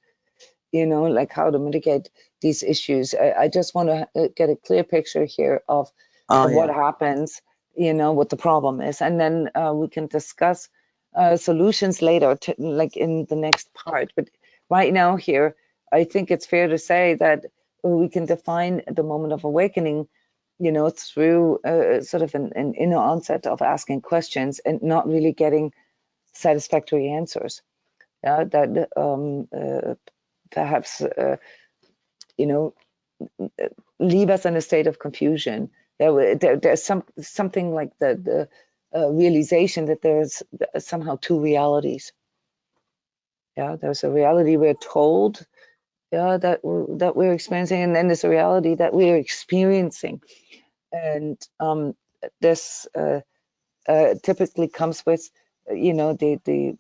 like how to mitigate these issues. I just want to get a clear picture here Oh, of what yeah. happens, what the problem is, and then we can discuss solutions later, like in the next part. But right now here, I think it's fair to say that we can define the moment of awakening, through sort of an inner onset of asking questions and not really getting satisfactory answers. Yeah, that perhaps you know leave us in a state of confusion. There's something like the realization that there's somehow two realities. Yeah, there's a reality we're told, yeah, that we're experiencing, and then there's a reality that we're experiencing. And this typically comes with, the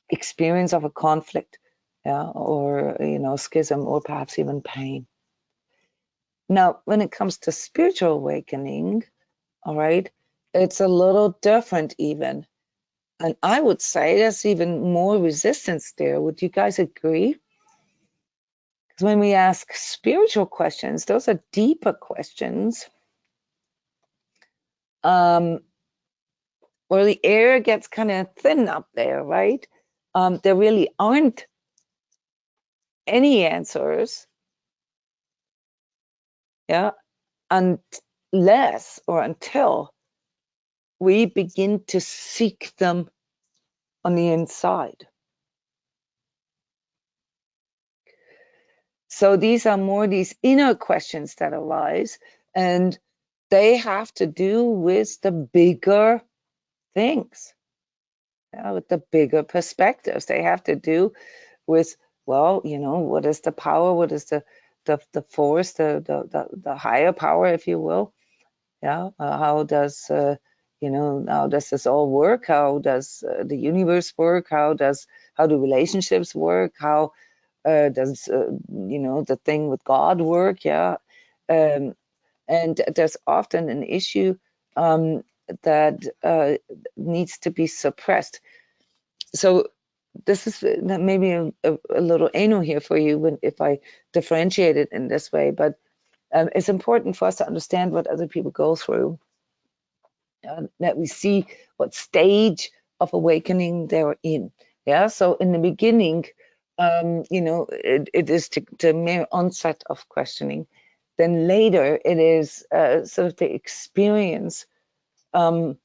experience of a conflict, yeah, or schism, or perhaps even pain. Now, when it comes to spiritual awakening, all right, it's a little different even. And I would say there's even more resistance there. Would you guys agree? Because when we ask spiritual questions, those are deeper questions, um, where the air gets kind of thin up there, right? There really aren't any answers, yeah, unless or until we begin to seek them on the inside. So these are more these inner questions that arise, and they have to do with the bigger things, with the bigger perspectives. They have to do with, well, what is the power? What is the force, the higher power, if you will? Yeah. How does how does this all work? How does the universe work? How do relationships work? How does the thing with God work? Yeah. Um, and there's often an issue that needs to be suppressed. So this is maybe a little anal here for you if I differentiate it in this way, but it's important for us to understand what other people go through, that we see what stage of awakening they're in. Yeah, so in the beginning, it is the mere onset of questioning. Then later, it is sort of the experience, um,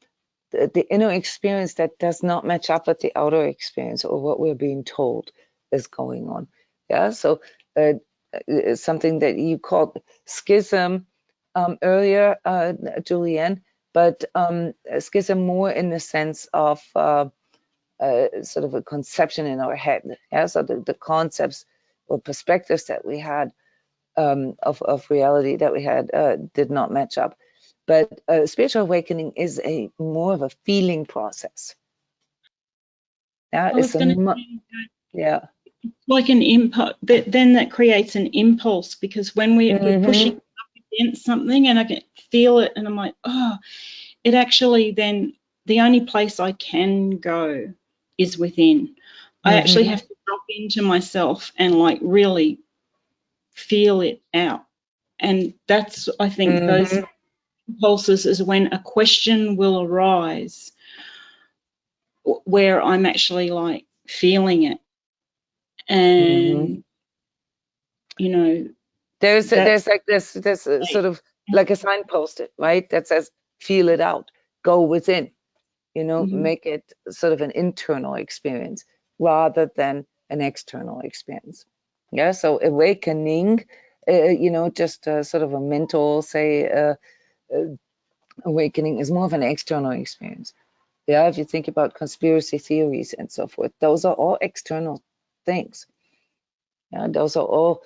the inner experience that does not match up with the outer experience or what we're being told is going on. Yeah, so something that you called schism earlier, Julianne, but a schism more in the sense of sort of a conception in our head. Yeah, so the concepts or perspectives that we had of reality that we had did not match up. But spiritual awakening is a more of a feeling process. Yeah, I it's was a going to say, yeah. like an impulse, then that creates an impulse, because when we're pushing Mm-hmm. up against something and I can feel it and I'm like, oh, it actually then the only place I can go is within. I actually Mm-hmm. have to drop into myself and like really feel it out. And that's, I think, those Mm-hmm. impulses is when a question will arise where I'm actually like feeling it. Mm-hmm. And, you know, There's that's, like this sort of like a signpost, right? That says feel it out, go within. you know, make it sort of an internal experience rather than an external experience. Yeah, so awakening, you know, just sort of a mental, say, awakening is more of an external experience. Yeah, if you think about conspiracy theories and so forth, those are all external things. Yeah, those are all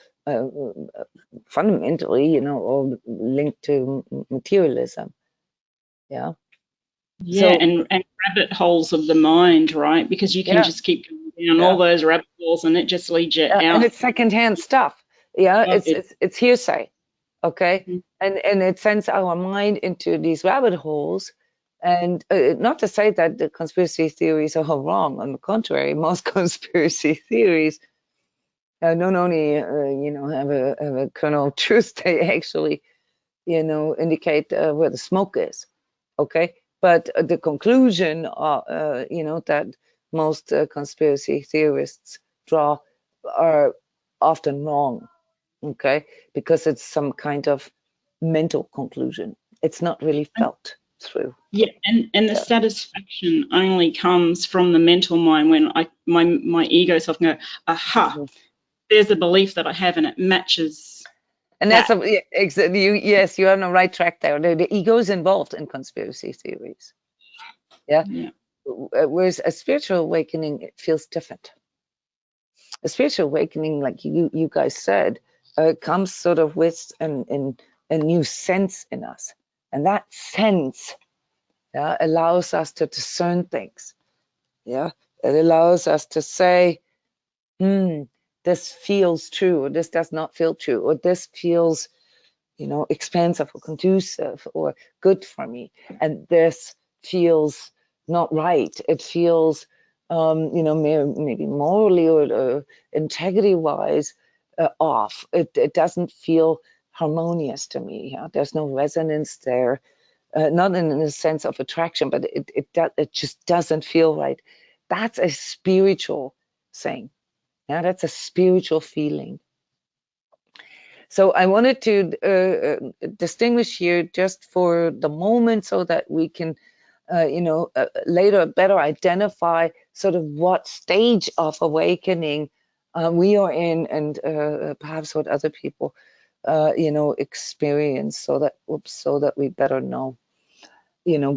fundamentally, you know, all linked to materialism. Yeah. Yeah, So and rabbit holes of the mind, right? Because you can yeah, just keep going down yeah, all those rabbit holes and it just leads you and out. it's secondhand stuff. Yeah, Of it. it's hearsay. Okay, Mhm. and it sends our mind into these rabbit holes. And not to say that the conspiracy theories are wrong. On the contrary, most conspiracy theories not only you know have a kernel of truth, they actually you know indicate where the smoke is. Okay, but the conclusion you know that most conspiracy theorists draw are often wrong. Okay, because it's some kind of mental conclusion. It's not really felt through. Yeah, and the Yeah. satisfaction only comes from the mental mind when my ego self can go, aha, Mhm. there's a belief that I have and it matches And that's that. yes, you're on the right track there. The ego is involved in conspiracy theories. Yeah. Yeah. Whereas a spiritual awakening, it feels different. A spiritual awakening, like you guys said, comes sort of with a new sense in us. And that sense, yeah, allows us to discern things. Yeah. It allows us to say, this feels true, or this does not feel true, or this feels, you know, expansive or conducive or good for me. And this feels not right. It feels, you know, maybe morally or integrity wise off. It doesn't feel harmonious to me. Yeah? There's no resonance there. Not in the sense of attraction, but it just doesn't feel right. That's a spiritual thing. Yeah, that's a spiritual feeling. So I wanted to distinguish here just for the moment so that we can, you know, later better identify sort of what stage of awakening we are in and perhaps what other people, you know, experience so that we better know, you know,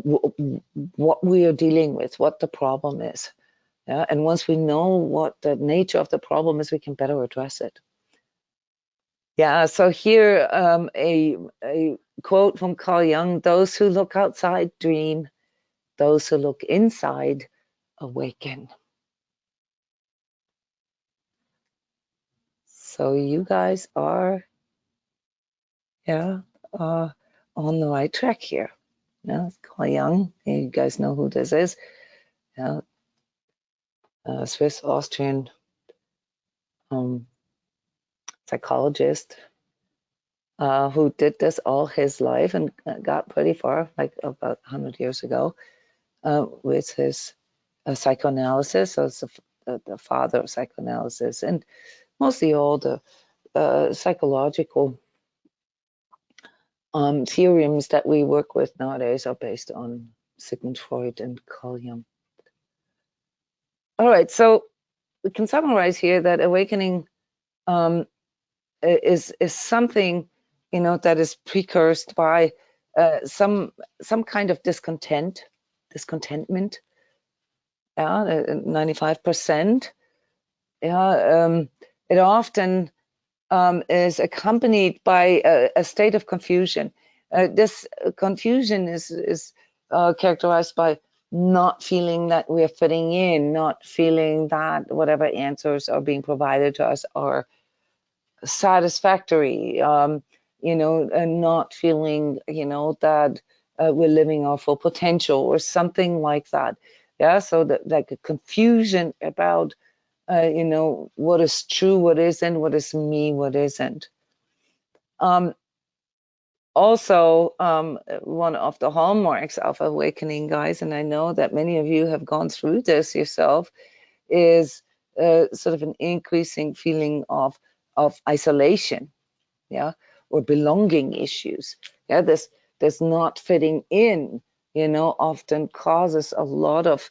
what we are dealing with, what the problem is. Yeah? And once we know what the nature of the problem is, we can better address it. Yeah, so here a quote from Carl Jung: "Those who look outside dream; those who look inside awaken." So you guys are, yeah, uh, on the right track here. Yeah, Carl Jung. You guys know who this is? Yeah, Swiss Austrian um, psychologist who did this all his life and got pretty far, like about 100 years ago, with his psychoanalysis. So it's the father of psychoanalysis, and mostly all the psychological theorems that we work with nowadays are based on Sigmund Freud and Carl Jung. All right, so we can summarize here that awakening is something, you know, that is precursed by some kind of discontentment. Yeah, 95%. Yeah, it often is accompanied by a state of confusion. This confusion is characterized by not feeling that we're fitting in, not feeling that whatever answers are being provided to us are satisfactory, you know, and not feeling, you know, that we're living our full potential or something like that. Yeah, so that like a confusion about you know, what is true, what isn't, what is me, what isn't. Um, Also, one of the hallmarks of awakening, guys, and I know that many of you have gone through this yourself, is sort of an increasing feeling of isolation, yeah, or belonging issues. Yeah, this not fitting in, often causes a lot of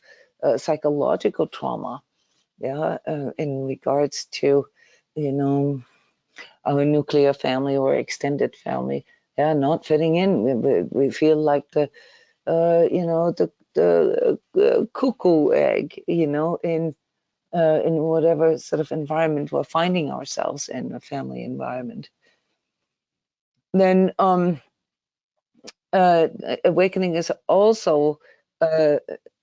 psychological trauma, in regards to, our nuclear family or extended family, not fitting in. We feel like the cuckoo egg, in whatever sort of environment we're finding ourselves in, a family environment. Then awakening is also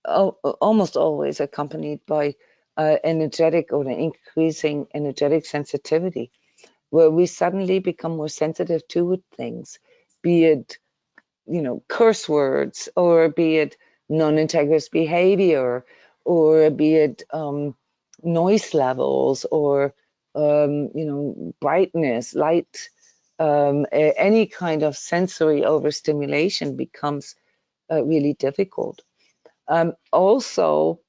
almost always accompanied by energetic or an increasing energetic sensitivity, where we suddenly become more sensitive to things, be it, curse words, or be it non-integrous behavior, or be it noise levels, or brightness, light, any kind of sensory overstimulation becomes really difficult. Also,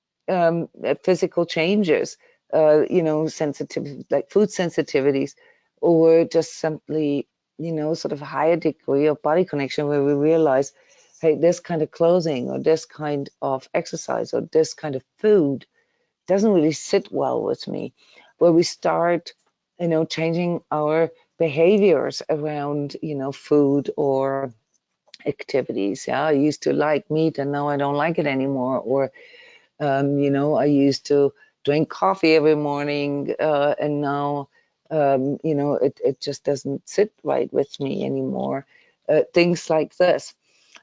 physical changes, sensitive, like food sensitivities, or just simply, sort of higher degree of body connection, where we realize, hey, this kind of clothing, or this kind of exercise, or this kind of food doesn't really sit well with me, where we start, changing our behaviors around, food or activities. I used to like meat and now I don't like it anymore. Or, I used to drink coffee every morning, and now, it just doesn't sit right with me anymore. Things like this.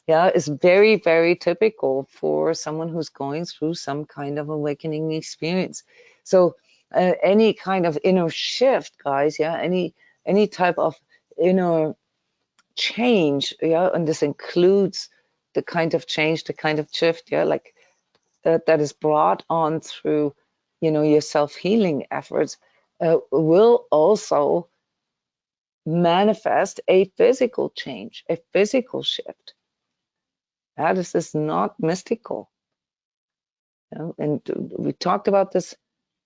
Is very, very typical for someone who's going through some kind of awakening experience. So any kind of inner shift, guys, any type of inner change, and this includes the kind of change, the kind of shift, like that is brought on through, your self-healing efforts, will also manifest a physical change, a physical shift. This is not mystical. And we talked about this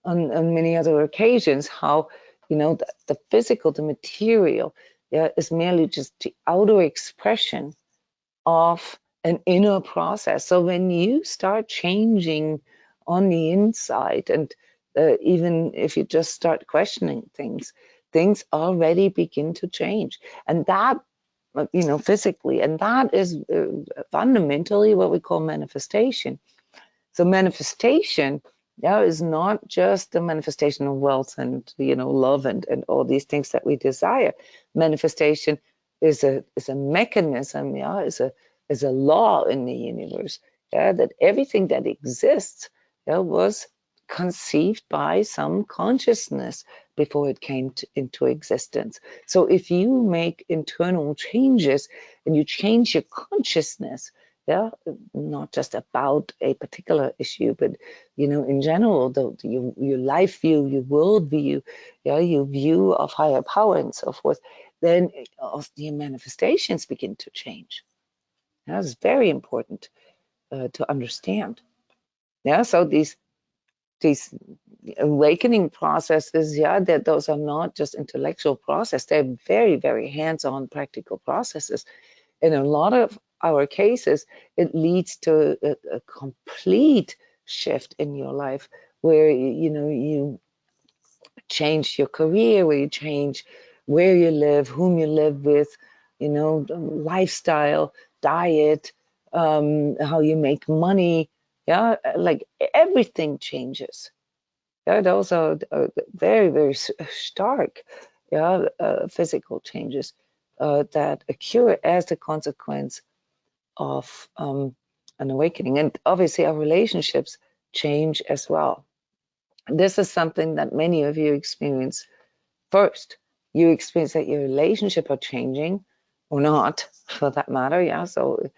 on many other occasions, how, the physical, the material, is merely just the outer expression of an inner process. So when you start changing on the inside, and even if you just start questioning things, things already begin to change. And that, physically, and that is fundamentally what we call manifestation. So manifestation, is not just the manifestation of wealth and, love and all these things that we desire. Manifestation is a mechanism, is a law in the universe, that everything that exists, was conceived by some consciousness before it came into existence. So if you make internal changes and you change your consciousness, not just about a particular issue, but in general, your life view, your world view, your view of higher power and so forth, then your manifestations begin to change. That's very important to understand. So these awakening processes, that those are not just intellectual process; they're very, very hands-on, practical processes. In a lot of our cases, it leads to a complete shift in your life, where you change your career, where you change where you live, whom you live with, lifestyle, diet, how you make money. Like everything changes. Those are very, very stark, physical changes that occur as the consequence of an awakening. And obviously, our relationships change as well. This is something that many of you experience first. You experience that your relationship are changing, or not, for that matter. So,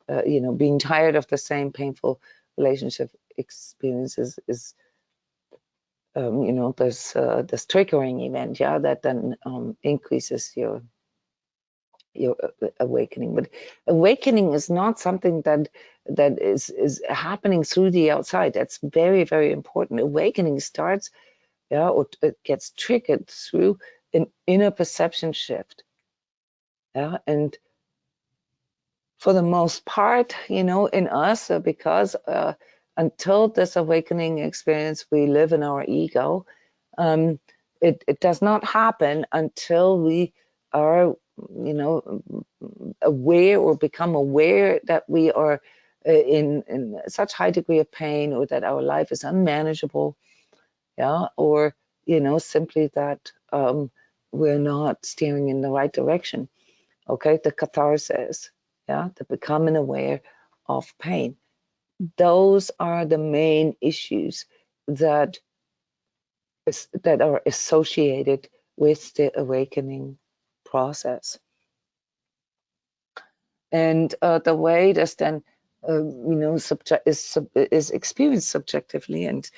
being tired of the same painful relationship experiences is, there's this triggering event, that then increases your awakening. But awakening is not something that is happening through the outside. That's very, very important. Awakening starts, or it gets triggered through an inner perception shift. And for the most part, in us, because until this awakening experience, we live in our ego. It does not happen until we are, aware or become aware that we are in such high degree of pain, or that our life is unmanageable, yeah, or simply that we're not steering in the right direction. Okay, the catharsis, yeah, the becoming aware of pain. Those are the main issues that that are associated with the awakening process. And the way that's then, is experienced subjectively, and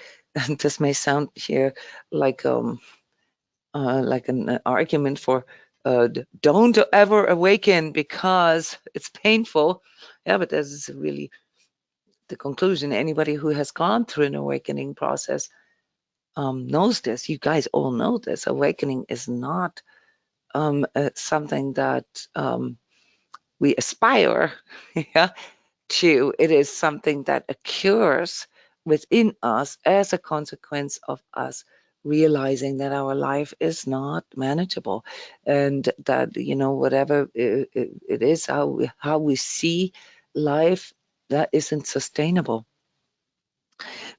this may sound here like an argument for don't ever awaken because it's painful. Yeah, but this is really the conclusion. Anybody who has gone through an awakening process knows this. You guys all know this. Awakening is not something that we aspire yeah, to. It is something that occurs within us as a consequence of us realizing that our life is not manageable, and that whatever it is, how we see life, that isn't sustainable.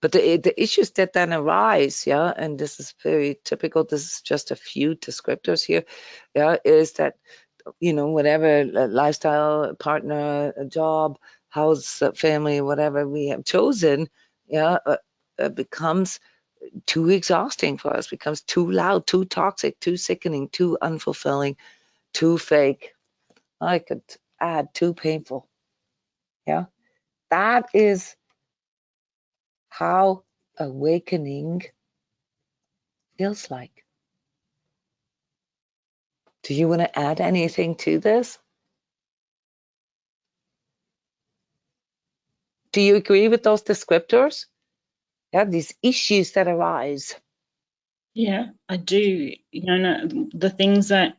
But the issues that then arise, yeah, and this is very typical, this is just a few descriptors here, yeah, is that, whatever lifestyle, partner, job, house, family, whatever we have chosen, yeah, becomes too exhausting for us, becomes too loud, too toxic, too sickening, too unfulfilling, too fake. I could add too painful. Yeah, that is how awakening feels like. Do you want to add anything to this? Do you agree with those descriptors? Yeah, these issues that arise. Yeah, I do. The things that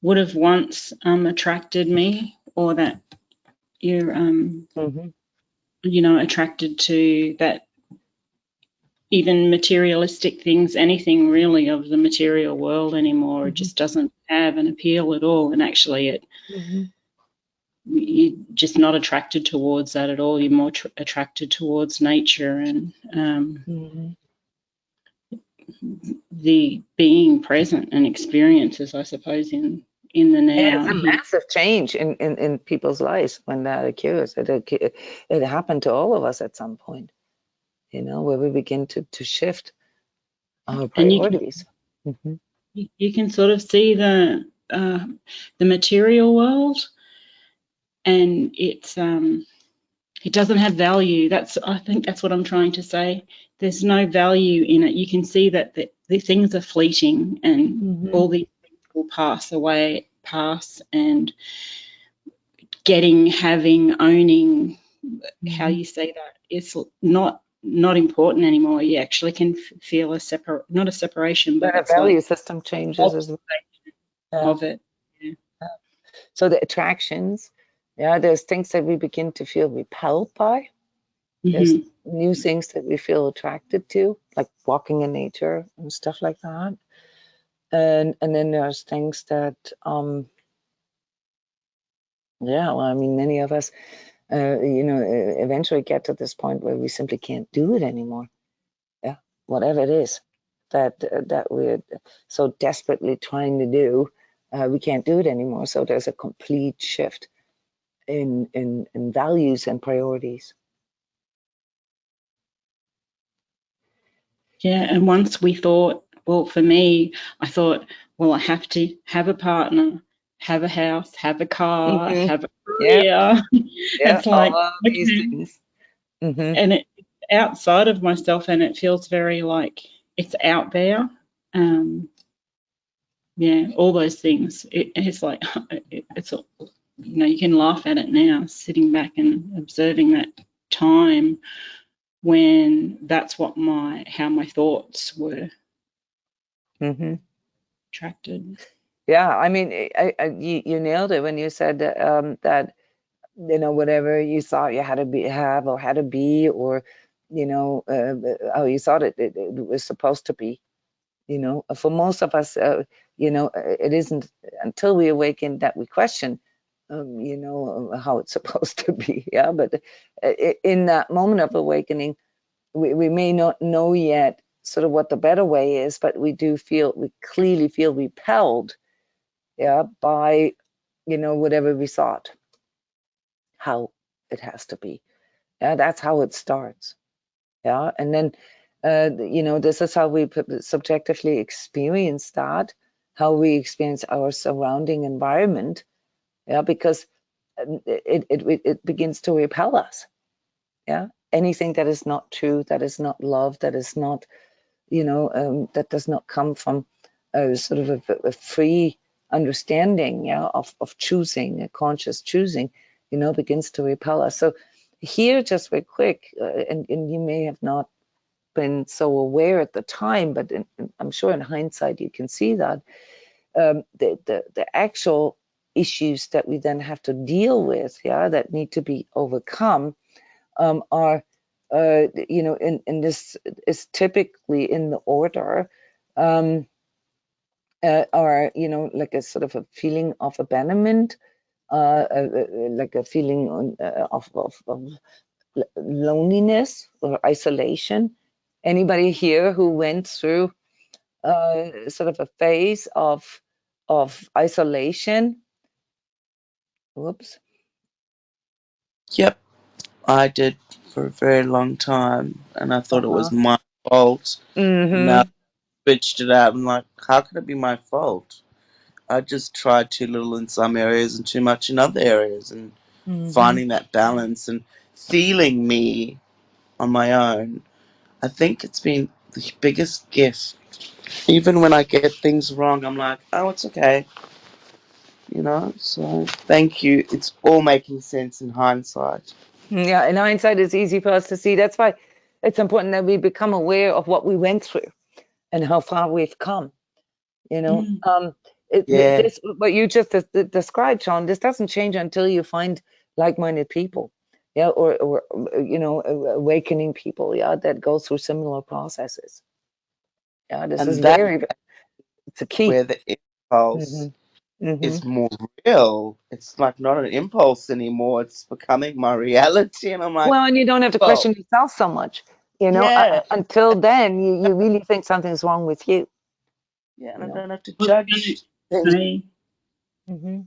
would have once attracted me, or that you're attracted to, that even materialistic things, anything really of the material world anymore, it just doesn't have an appeal at all. And actually you're just not attracted towards that at all. You're more attracted towards nature and the being present and experiences, I suppose, in the Yeah, now. it's a massive change in people's lives when that occurs. It happened to all of us at some point, where we begin to shift our And priorities. you can sort of see the material world, and it doesn't have value. I think that's what I'm trying to say. There's no value in it. You can see that the things are fleeting, and all these things will pass, and having, owning, how you say that, it's not important anymore. You actually can feel not a separation, but But a it's like value system changes as well. Yeah. of it. Yeah. So the attractions, yeah, there's things that we begin to feel repelled by. There's new things that we feel attracted to, like walking in nature and stuff like that. And then there's things that, well, I mean, many of us, eventually get to this point where we simply can't do it anymore. Yeah, whatever it is that we're so desperately trying to do, we can't do it anymore. So there's a complete shift in values and priorities. Yeah, and once we thought, well, for me, I thought, well, I have to have a partner, have a house, have a car, have a Yeah, career. yeah, It's like, all these okay, things. and it's outside of myself, and it feels very like it's out there. Yeah, all those things. It's like it's you can laugh at it now, sitting back and observing that time when that's what how my thoughts were attracted. Yeah, I mean, you nailed it when you said that whatever you thought you had to have or had to be, or how you thought it was supposed to be. For most of us, it isn't until we awaken that we question, how it's supposed to be. Yeah, but in that moment of awakening, we may not know yet sort of what the better way is, but we clearly feel repelled, yeah, by, whatever we thought, how it has to be. Yeah, that's how it starts. Yeah, and then, this is how we subjectively experience that, how we experience our surrounding environment. Yeah, because it begins to repel us. Yeah, anything that is not true, that is not love, that is not, that does not come from sort of a free understanding, yeah, of choosing, a conscious choosing, begins to repel us. So here, just very quick, and you may have not been so aware at the time, but I'm sure in hindsight you can see that the actual issues that we then have to deal with, yeah, that need to be overcome, are, in this is typically in the order, are, like a sort of a feeling of abandonment, like a feeling of loneliness or isolation. Anybody here who went through sort of a phase of isolation? Whoops. Yep, I did for a very long time, and I thought it was Uh-huh. my fault. Now I Mm-hmm. switched it out. I'm like, how could it be my fault? I just tried too little in some areas and too much in other areas, and Mm-hmm. finding that balance and feeling me on my own. I think it's been the biggest gift. Even when I get things wrong, I'm like, oh, it's okay. So thank you. It's all making sense in hindsight. Yeah, in hindsight, it's easy for us to see. That's why it's important that we become aware of what we went through and how far we've come. You know, Mm. Yeah. this what you just described, Sean. This doesn't change until you find like-minded people, yeah, or awakening people, yeah, that go through similar processes. Yeah, this is And that's it's a key. where the impulse Hmm. Hmm. is more real. It's like not an impulse anymore. It's becoming my reality. And I'm like, Well, and you don't have to whoa, question yourself so much. yeah. Until then, you really think something's wrong with you. Yeah, and You I know. don't have to I was going to judge things. say, Hmm.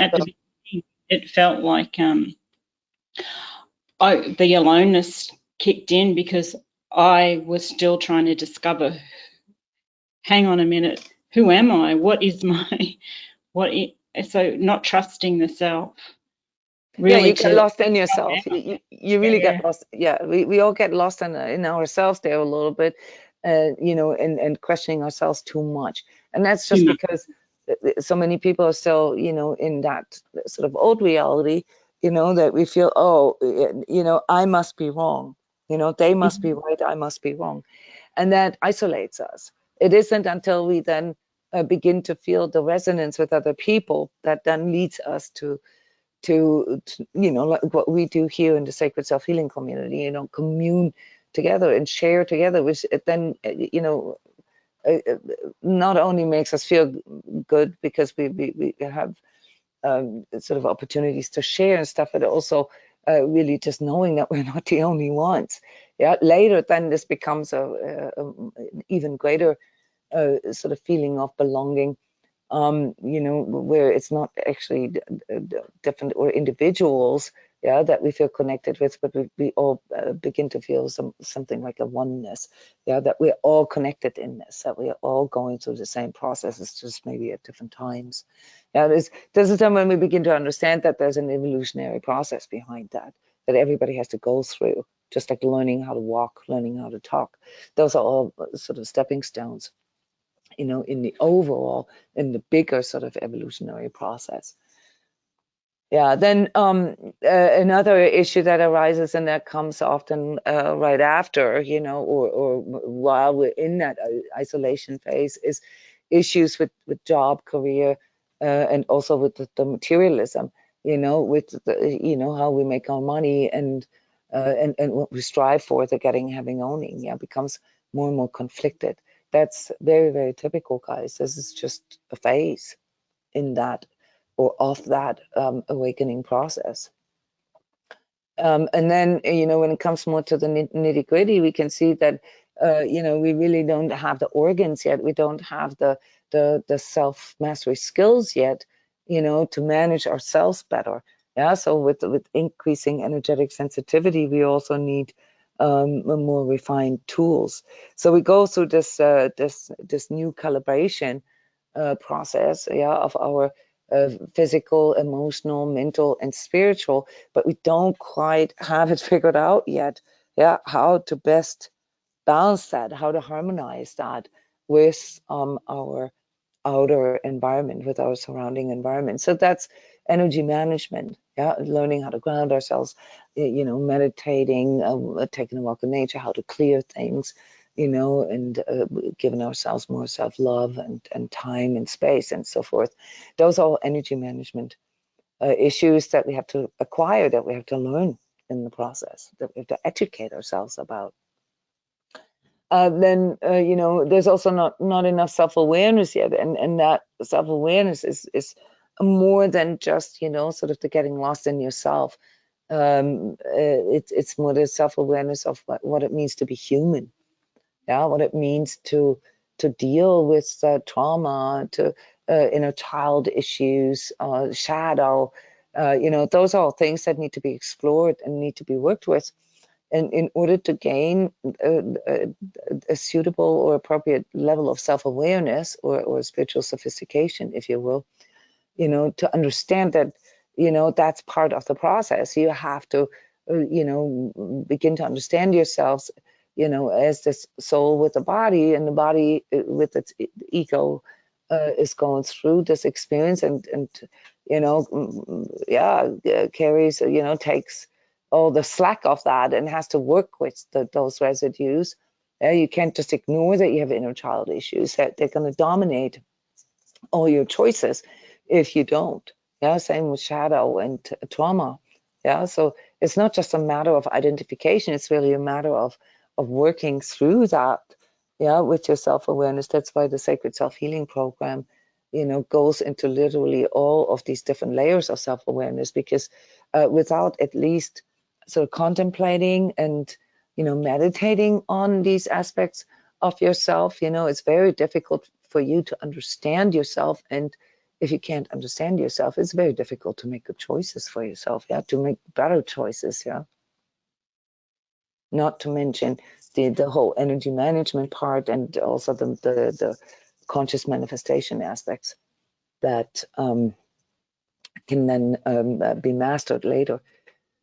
At the Awesome. beginning, it felt like the aloneness kicked in because I was still trying to discover, hang on a minute, who am I? What is my, so not trusting the self, Yeah, really you get to, lost in yourself. You really get yeah, lost. Yeah, we all get lost in ourselves there a little bit, and questioning ourselves too much. And that's too just much. because so many people are still, in that sort of old reality, that we feel, oh, I must be wrong. They must be right, I must be wrong. And that isolates us. It isn't until we then begin to feel the resonance with other people that then leads us to like what we do here in the sacred self-healing community, commune together and share together, which it then uh, uh, not only makes us feel good because we have sort of opportunities to share and stuff, but also really just knowing that we're not the only ones. Yeah, later then this becomes an even greater sort of feeling of belonging, where it's not actually different or individuals, yeah, that we feel connected with, but we all begin to feel something like a oneness, yeah, that we're all connected in this, that we are all going through the same processes, just maybe at different times. Yeah, there's a time when we begin to understand that there's an evolutionary process behind that everybody has to go through, just like learning how to walk, learning how to talk. Those are all sort of stepping stones, in the overall, in the bigger sort of evolutionary process. Yeah, then another issue that arises and that comes often right after, or while we're in that isolation phase, is issues with job, career, and also with the materialism. with how we make our money and what we strive for, the getting, having, owning, becomes more and more conflicted. That's very, very typical, guys. This is just a phase in that, or of that awakening process. And then, when it comes more to the nitty gritty, we can see that, we really don't have the organs yet. We don't have the self mastery skills yet, to manage ourselves better. Yeah. So with increasing energetic sensitivity, we also need more refined tools. So we go through this new calibration process, of our physical, emotional, mental, and spiritual, but we don't quite have it figured out yet, how to best balance that, how to harmonize that with our outer environment, with our surrounding environment. So that's energy management, learning how to ground ourselves, meditating, taking a walk in nature, how to clear things, and giving ourselves more self-love and time and space and so forth. Those are all energy management issues that we have to acquire, that we have to learn in the process, that we have to educate ourselves about. Then there's also not enough self-awareness yet, and that self-awareness is more than just sort of the getting lost in yourself. It's more the self-awareness of what it means to be human, what it means to deal with trauma, to inner child issues, shadow. Those are all things that need to be explored and need to be worked with. And in order to gain a suitable or appropriate level of self-awareness or spiritual sophistication, if you will, to understand that, that's part of the process. You have to, begin to understand yourselves, as this soul with the body, and the body with its ego is going through this experience and carries, takes all the slack off that and has to work with those residues. You can't just ignore that you have inner child issues, that they're going to dominate all your choices if you don't. Same with shadow and trauma. So it's not just a matter of identification, it's really a matter of working through that, with your self-awareness. That's why the Sacred Self-Healing Program, goes into literally all of these different layers of self-awareness, because without at least sort of contemplating and, meditating on these aspects of yourself, it's very difficult for you to understand yourself. And if you can't understand yourself, it's very difficult to make good choices for yourself, to make better choices, not to mention the whole energy management part, and also the conscious manifestation aspects that can then be mastered later.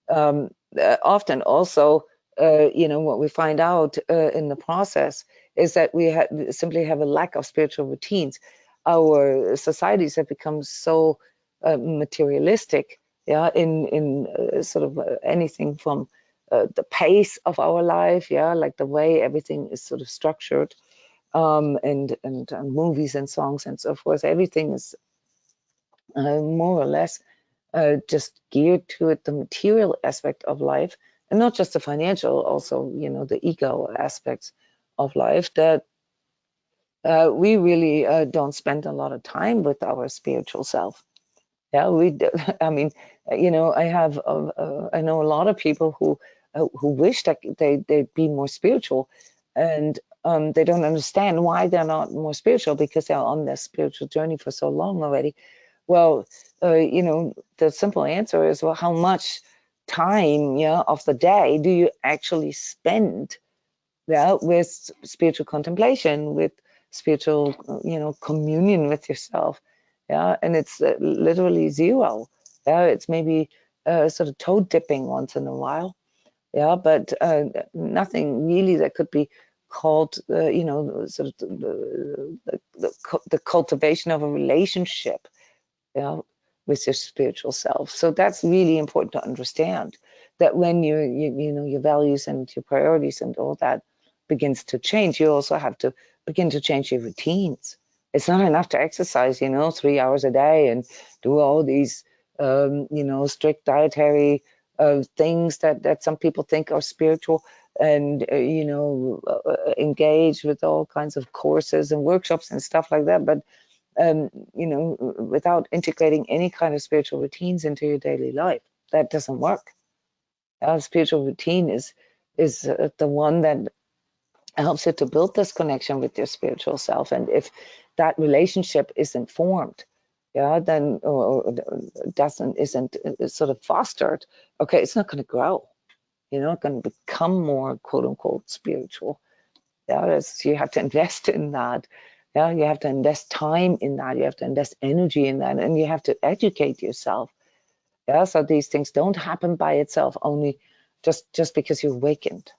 Often also, what we find out in the process is that we simply have a lack of spiritual routines. Our societies have become so materialistic, in sort of anything from the pace of our life, like the way everything is sort of structured, and movies and songs and so forth. Everything is more or less just geared to the material aspect of life, and not just the financial, also, the ego aspects of life, that we really don't spend a lot of time with our spiritual self. I mean, I know a lot of people who wish that they'd be more spiritual, and they don't understand why they're not more spiritual, because they're on their spiritual journey for so long already. Well, the simple answer is, well, how much time, of the day do you actually spend, with spiritual contemplation, with spiritual, communion with yourself, and it's literally zero. It's maybe sort of toe dipping once in a while, but nothing really that could be called, sort of the cultivation of a relationship, with your spiritual self. So that's really important to understand, that when your values and your priorities and all that begins to change, you also have to begin to change your routines. It's not enough to exercise, 3 hours a day and do all these you know, strict dietary things that some people think are spiritual, and you know, engage with all kinds of courses and workshops and stuff like that. But you know, without integrating any kind of spiritual routines into your daily life, that doesn't work. Spiritual routine is the one that helps you to build this connection with your spiritual self. And if that relationship isn't formed, yeah, then or doesn't isn't sort of fostered, okay, it's not going to grow. You're not going to become more quote unquote spiritual. Yeah, you have to invest in that. Yeah, you have to invest time in that. You have to invest energy in that, and you have to educate yourself. Yeah, so these things don't happen by itself only just because you're awakened.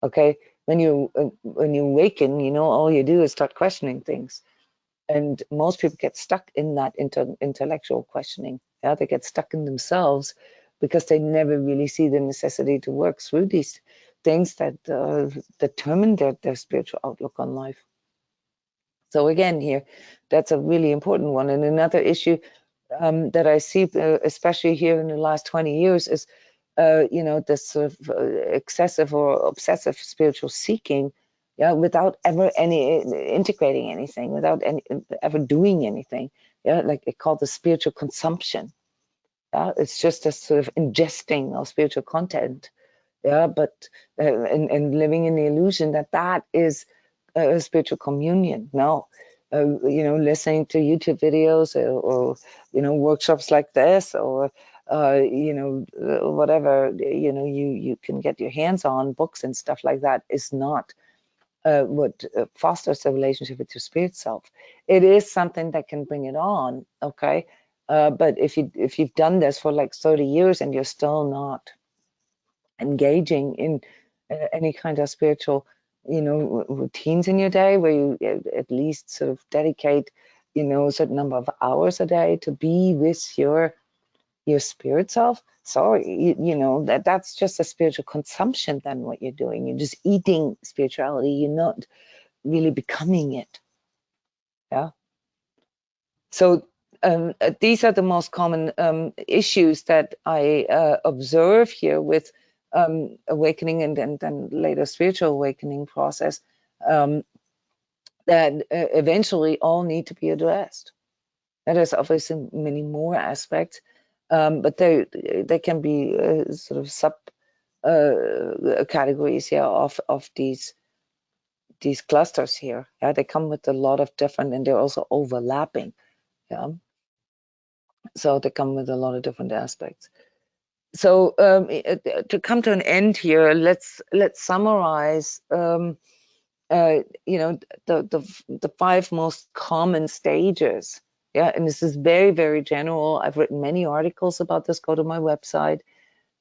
Okay, when you awaken, you know, all you do is start questioning things, and most people get stuck in that intellectual questioning. Yeah, they get stuck in themselves because they never really see the necessity to work through these things that determine their spiritual outlook on life. So again, here, that's a really important one. And another issue that I see, especially here in the last 20 years, is you know, this sort of excessive or obsessive spiritual seeking, yeah, without ever any integrating anything, without any ever doing anything, yeah, like they call the spiritual consumption. Yeah, it's just a sort of ingesting of spiritual content, yeah, but and living in the illusion that that is a spiritual communion. No, you know, listening to YouTube videos, or you know, workshops like this, or you know, whatever, you know, you can get your hands on, books and stuff like that, is not what fosters a relationship with your spirit self. It is something that can bring it on, okay, but if you've done this for like 30 years and you're still not engaging in any kind of spiritual, you know, routines in your day, where you at least sort of dedicate, you know, a certain number of hours a day to be with your spirit self. Sorry, you know, that's just a spiritual consumption. Then what you're doing, you're just eating spirituality. You're not really becoming it. Yeah. So these are the most common issues that I observe here with awakening and then later spiritual awakening process, um, that eventually all need to be addressed. And there's obviously many more aspects, but they can be sort of sub categories here of these clusters here. Yeah, they come with a lot of different, and they're also overlapping. Yeah. So they come with a lot of different aspects. So to come to an end here, let's summarize. You know, the five most common stages. Yeah, and this is very, very general. I've written many articles about this. Go to my website.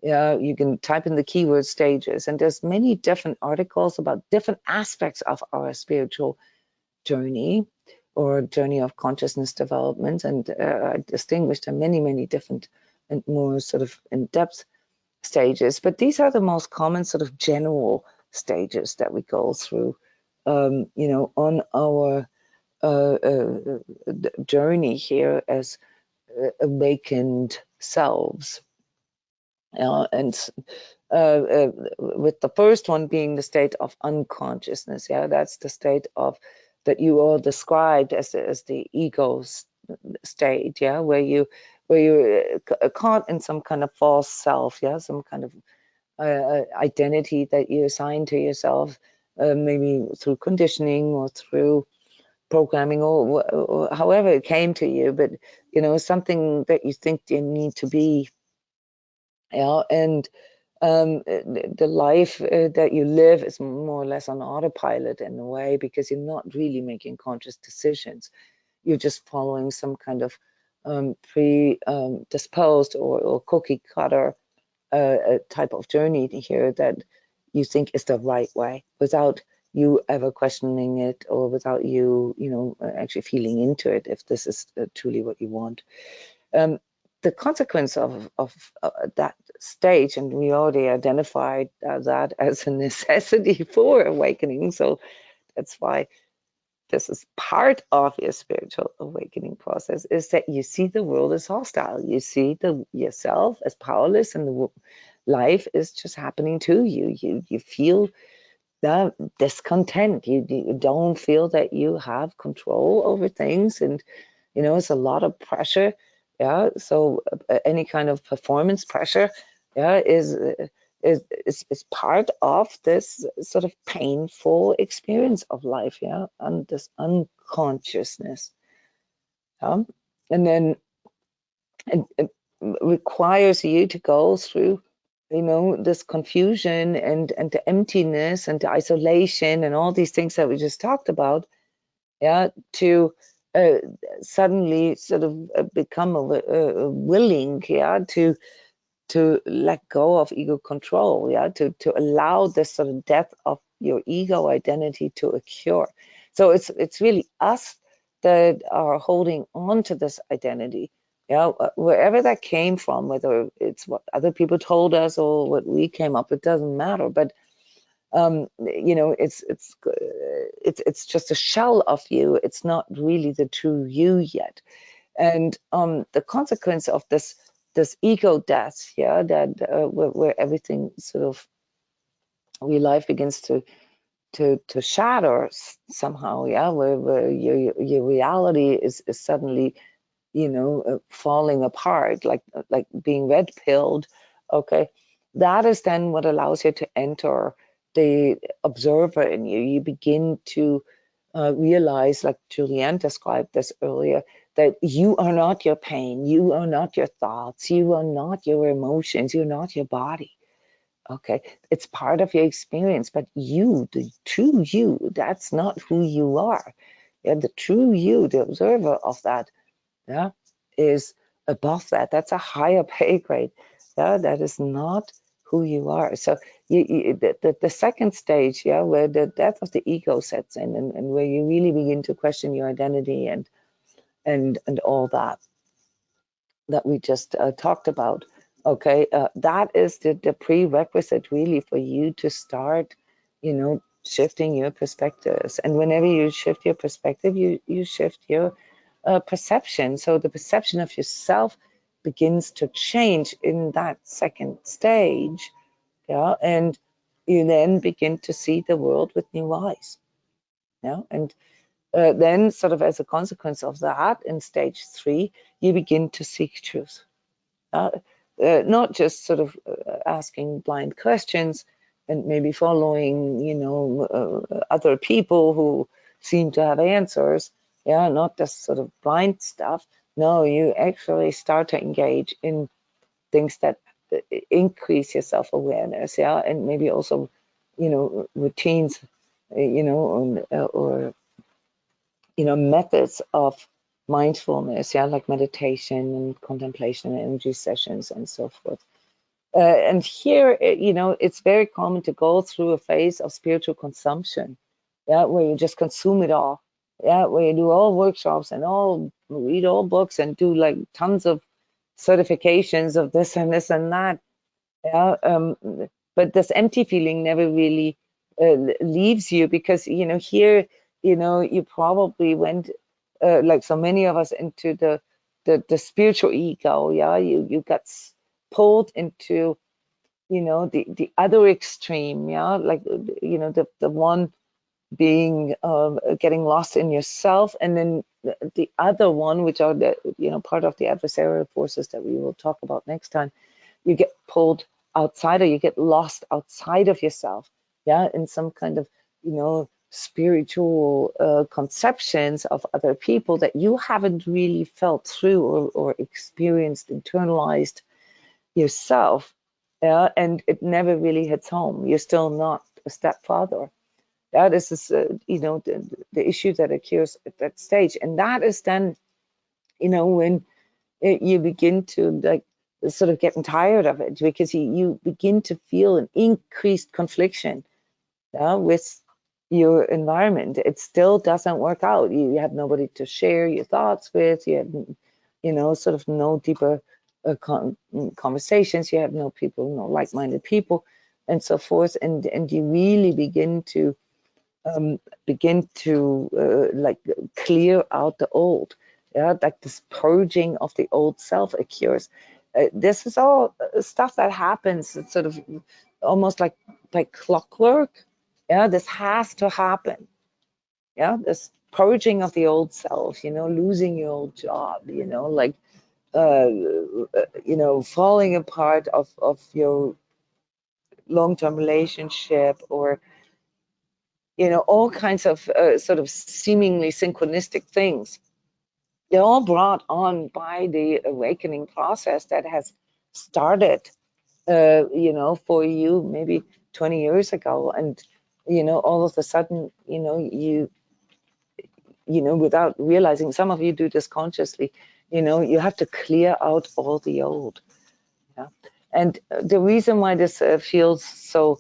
Yeah, you can type in the keyword stages, and there's many different articles about different aspects of our spiritual journey or journey of consciousness development, and I distinguished many, many different and more sort of in-depth stages. But these are the most common sort of general stages that we go through, you know, on our journey here as awakened selves. And with the first one being the state of unconsciousness, yeah, that's the state of that you all described as the ego state, yeah, where you're caught in some kind of false self, yeah, some kind of identity that you assign to yourself, maybe through conditioning or through programming, or however it came to you, but you know, something that you think you need to be, yeah, and the life that you live is more or less on autopilot in a way, because you're not really making conscious decisions. You're just following some kind of predisposed or cookie cutter type of journey here that you think is the right way, without you ever questioning it, or without you, you know, actually feeling into it if this is truly what you want. Um, the consequence of that stage, and we already identified that as a necessity for awakening, so that's why this is part of your spiritual awakening process, is that you see the world as hostile. You see yourself as powerless, and life is just happening to you. You feel the discontent. You don't feel that you have control over things, and it's a lot of pressure. Yeah, so any kind of performance pressure, yeah, is part of this sort of painful experience of life, yeah, and this unconsciousness. And then it requires you to go through, this confusion and the emptiness and the isolation and all these things that we just talked about, yeah, to suddenly sort of become willing, yeah, to let go of ego control, yeah, to allow this sort of death of your ego identity to occur. So it's really us that are holding on to this identity, yeah, wherever that came from, whether it's what other people told us or what we came up with, doesn't matter. But it's just a shell of you. It's not really the true you yet. And the consequence of this ego death, yeah, that where everything sort of your life begins to shatter somehow, yeah, where your reality is suddenly falling apart, like being red pilled. Okay, that is then what allows you to enter the observer in you. You begin to realize, like Julianne described this earlier, that you are not your pain, you are not your thoughts, you are not your emotions, you're not your body. Okay, it's part of your experience, but you, the true you, that's not who you are. Yeah, the true you, the observer of that, yeah, is above that. That's a higher pay grade. Yeah, that is not who you are. So the second stage, yeah, where the death of the ego sets in, and where you really begin to question your identity and all that we just talked about. Okay, that is the prerequisite really for you to start, shifting your perspectives. And whenever you shift your perspective, you shift your perception. So the perception of yourself begins to change in that second stage, yeah, and you then begin to see the world with new eyes, yeah, and then sort of as a consequence of that, in stage 3, you begin to seek truth. Uh, not just sort of asking blind questions and maybe following, other people who seem to have answers. Yeah, not just sort of blind stuff. No, you actually start to engage in things that increase your self-awareness. Yeah, and maybe also, routines, or methods of mindfulness, yeah, like meditation and contemplation and energy sessions and so forth. And here, it's very common to go through a phase of spiritual consumption, yeah, where you just consume it all, yeah, where you do all workshops and read all books and do like tons of certifications of this and this and that, yeah. But this empty feeling never really leaves you, because here, you probably went, like so many of us, into the spiritual ego. Yeah, you got pulled into the other extreme. Yeah, like the one being getting lost in yourself, and then the other one, which are the part of the adversarial forces that we will talk about next time. You get pulled outside, or you get lost outside of yourself, yeah, in some kind of spiritual conceptions of other people that you haven't really felt through or experienced, internalized yourself, yeah, and it never really hits home. You're still not a stepfather. Yeah, this is the issue that occurs at that stage, and that is then when you begin to like sort of getting tired of it, because you begin to feel an increased confliction, with your environment. It still doesn't work out. You have nobody to share your thoughts with. You have sort of no deeper conversations. You have no people, no like-minded people, and so forth. And you really begin to begin to like clear out the old. Yeah, like this purging of the old self occurs. This is all stuff that happens. It's sort of almost like by clockwork. Yeah, this has to happen. Yeah, this purging of the old self, losing your old job, like falling apart of your long-term relationship, or all kinds of sort of seemingly synchronistic things. They're all brought on by the awakening process that has started, for you maybe 20 years ago. And, all of a sudden, without realizing, some of you do this consciously, you have to clear out all the old. Yeah. And the reason why this feels so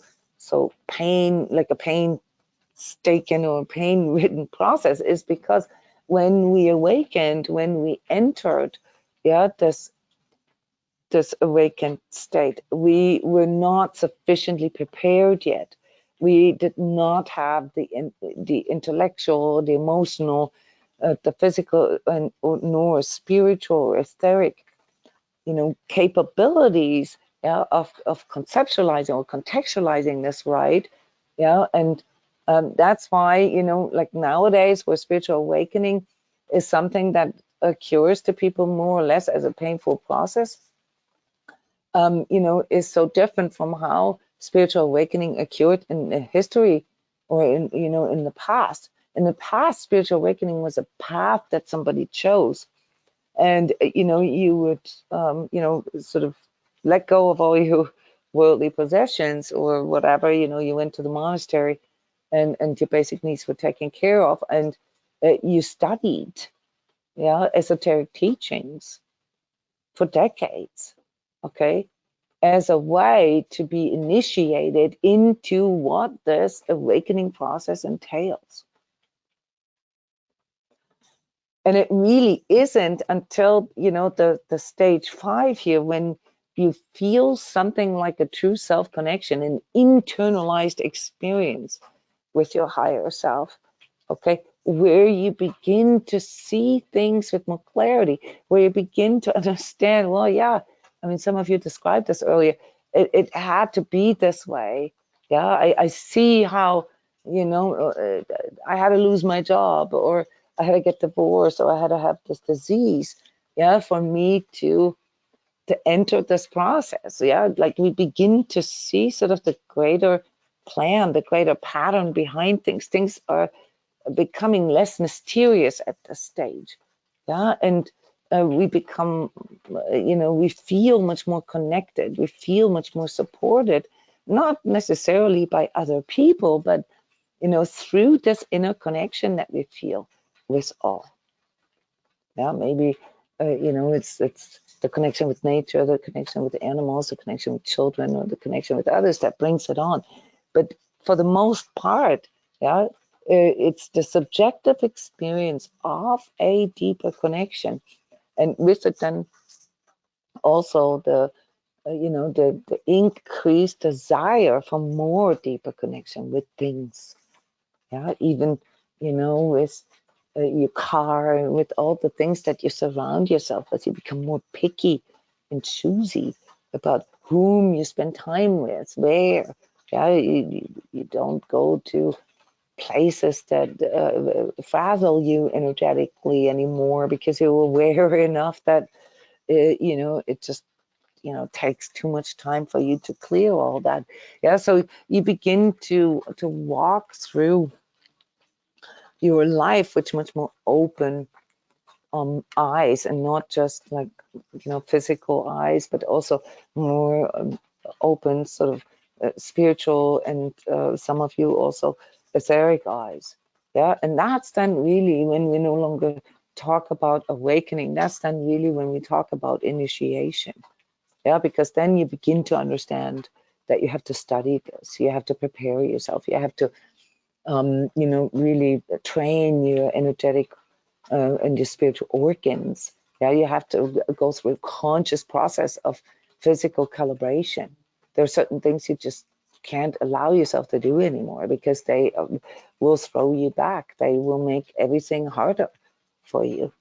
like a painstaking or pain-ridden process is because when we awakened, when we entered, this awakened state, we were not sufficiently prepared yet. We did not have the intellectual, the emotional, the physical, and nor spiritual or etheric, capabilities, of conceptualizing or contextualizing this, right? Yeah, and that's why, like nowadays, where spiritual awakening is something that occurs to people more or less as a painful process, is so different from how spiritual awakening occurred in history, or in the past. In the past, spiritual awakening was a path that somebody chose, and you would sort of let go of all your worldly possessions or whatever. You went to the monastery, and your basic needs were taken care of, and you studied, esoteric teachings for decades, okay, as a way to be initiated into what this awakening process entails. And it really isn't until, the stage 5 here, when you feel something like a true self connection, an internalized experience with your higher self, okay, where you begin to see things with more clarity, where you begin to understand, well, yeah, I mean, some of you described this earlier, it had to be this way. Yeah, I see how, I had to lose my job, or I had to get divorced, or I had to have this disease, for me to enter this process. Like we begin to see sort of the greater plan, the greater pattern behind things. Things are becoming less mysterious at this stage. And we become, we feel much more connected. We feel much more supported, not necessarily by other people, but through this inner connection that we feel with all. Maybe it's the connection with nature, the connection with animals, the connection with children, or the connection with others that brings it on. But for the most part, it's the subjective experience of a deeper connection, and with it then also the the increased desire for more deeper connection with things. Even with your car, and with all the things that you surround yourself with. You become more picky and choosy about whom you spend time with, where. You don't go to places that frazzle you energetically anymore, because you're aware enough that it just takes too much time for you to clear all that. So you begin to walk through your life with much more open eyes, and not just like physical eyes, but also more open sort of spiritual, and some of you also etheric eyes. And that's then really when we no longer talk about awakening. That's then really when we talk about initiation. Because then you begin to understand that you have to study this, you have to prepare yourself, you have to really train your energetic and your spiritual organs. You have to go through a conscious process of physical calibration. There are certain things you just can't allow yourself to do anymore, because they will throw you back. They will make everything harder for you.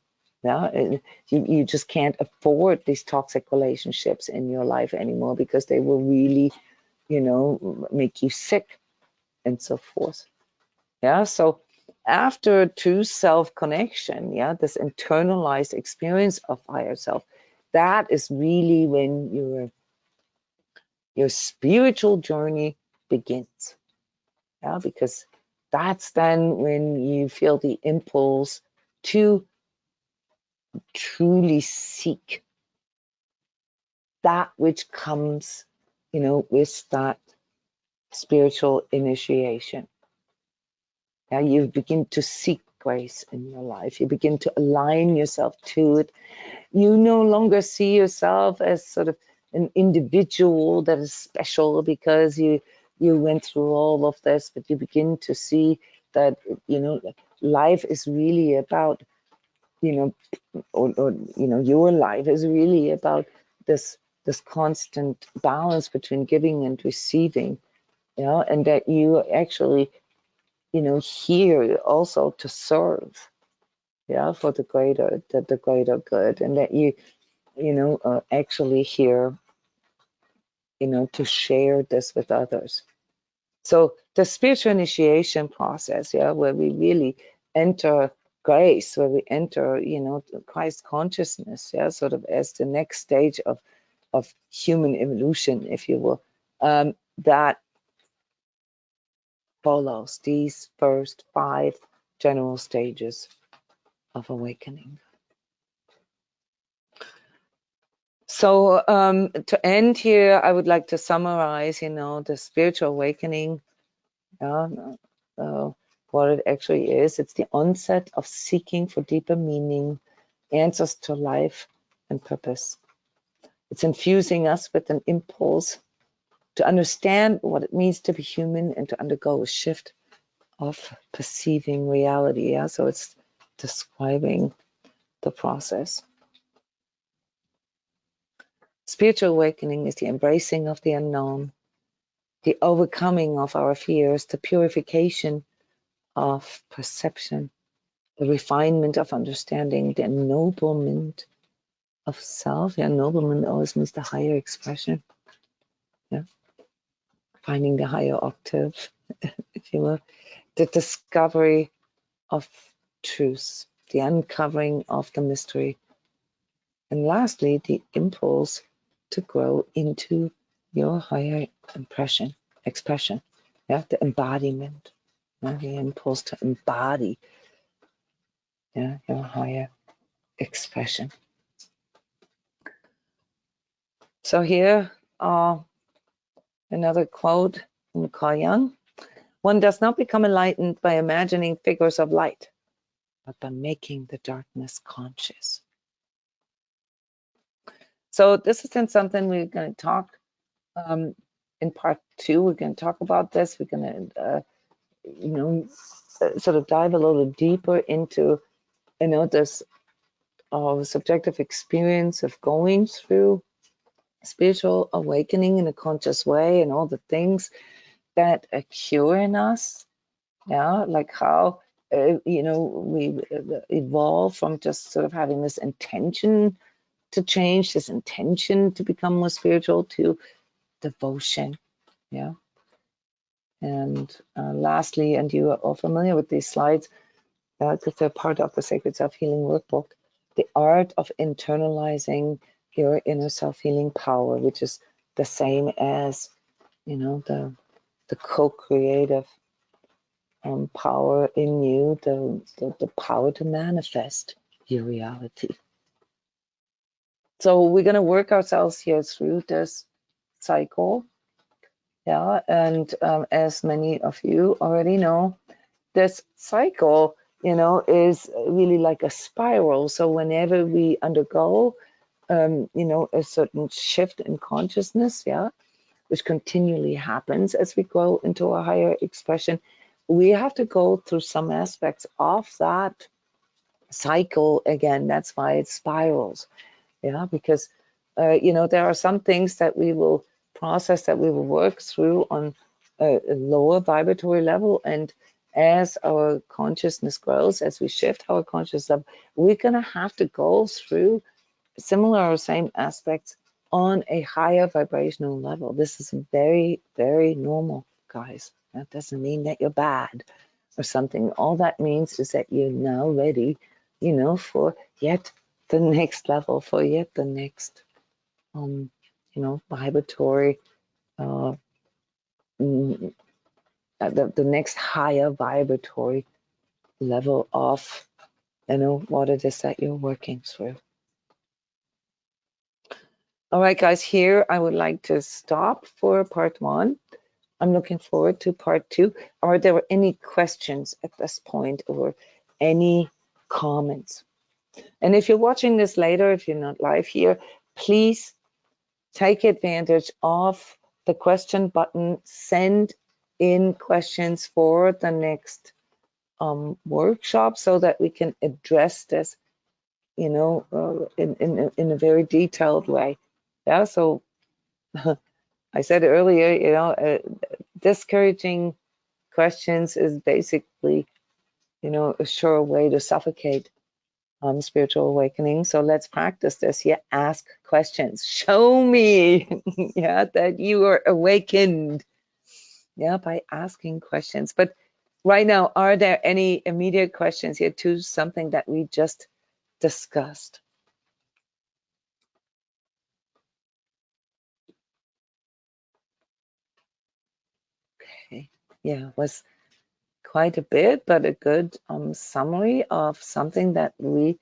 Yeah, you just can't afford these toxic relationships in your life anymore, because they will really, make you sick and so forth. Yeah, so after true self-connection, yeah, this internalized experience of higher self, that is really when your spiritual journey begins. Yeah, because that's then when you feel the impulse to truly seek that which comes, with that spiritual initiation. Yeah, you begin to seek grace in your life. You begin to align yourself to it. You no longer see yourself as sort of an individual that is special because you went through all of this, but you begin to see that, life is really about, your life is really about this constant balance between giving and receiving, and that you actually, here also to serve, for the greater good, and that you, actually here, to share this with others. So the spiritual initiation process, where we really enter grace, where we enter, Christ consciousness, sort of as the next stage of human evolution, if you will, that follows these first 5 general stages of awakening. So to end here, I would like to summarize, the spiritual awakening, what it actually is. It's the onset of seeking for deeper meaning, answers to life and purpose. It's infusing us with an impulse to understand what it means to be human and to undergo a shift of perceiving reality. Yeah, so it's describing the process. Spiritual awakening is the embracing of the unknown, the overcoming of our fears, the purification of perception, the refinement of understanding, the ennoblement of self. Yeah, ennoblement always means the higher expression. Yeah, finding the higher octave, if you will, the discovery of truth, the uncovering of the mystery, and lastly, the impulse to grow into your higher expression, the embodiment, the impulse to embody, your higher expression. So here are another quote from Carl Jung. One does not become enlightened by imagining figures of light, but by making the darkness conscious. So this is then something we're going to talk in part 2. We're going to talk about this. We're going to, sort of dive a little deeper into, this subjective experience of going through spiritual awakening in a conscious way, and all the things that occur in us. Yeah, like how we evolve from just sort of having this intention to change, this intention to become more spiritual, to devotion. Yeah. And lastly, and you are all familiar with these slides, because they're part of the Sacred Self-Healing Workbook, the art of internalizing your inner self-healing power, which is the same as, the co-creative power in you, the power to manifest your reality. So we're going to work ourselves here through this cycle. Yeah, and as many of you already know, this cycle, is really like a spiral. So whenever we undergo, a certain shift in consciousness, which continually happens as we grow into a higher expression, we have to go through some aspects of that cycle again. That's why it spirals, because there are some things that we will process, that we will work through on a lower vibratory level. And as our consciousness grows, as we shift our conscious level, we're going to have to go through similar or same aspects on a higher vibrational level. This is very, very normal, guys. That doesn't mean that you're bad or something. All that means is that you're now ready, you know, for yet the next level, for yet the next, you know, vibratory, the next higher vibratory level of, you know, what it is that you're working through. All right, guys, here I would like to stop for part 1. I'm looking forward to part 2. Are there any questions at this point or any comments? And if you're watching this later, if you're not live here, please take advantage of the question button. Send in questions for the next workshop so that we can address this, you know, in a very detailed way. Yeah, so I said earlier, you know, discouraging questions is basically, you know, a sure way to suffocate spiritual awakening. So let's practice this. Yeah, ask questions. Show me, yeah, that you are awakened. Yeah, by asking questions. But right now, are there any immediate questions here to something that we just discussed? Okay. Yeah, it was quite a bit, but a good summary of something that we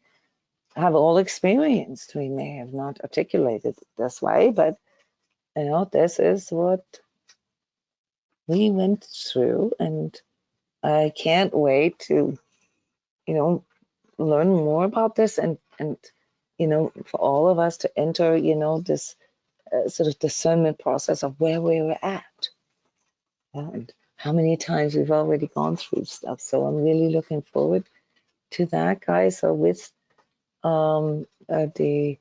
have all experienced. We may have not articulated it this way, but you know, this is what we went through, and I can't wait to, you know, learn more about this and you know, for all of us to enter, you know, this sort of discernment process of where we were at and how many times we've already gone through stuff. So I'm really looking forward to that, guys. So with the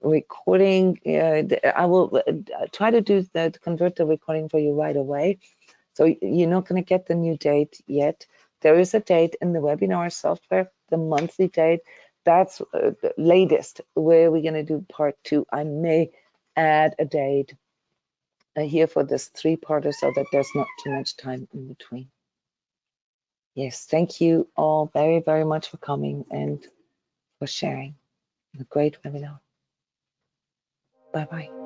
recording, I will try to convert the recording for you right away. So you're not going to get the new date yet. There is a date in the webinar software, the monthly date. That's the latest where we're going to do part 2. I may add a date here for this 3-parter so that there's not too much time in between. Yes, thank you all very, very much for coming and for sharing. A great webinar. Bye-bye.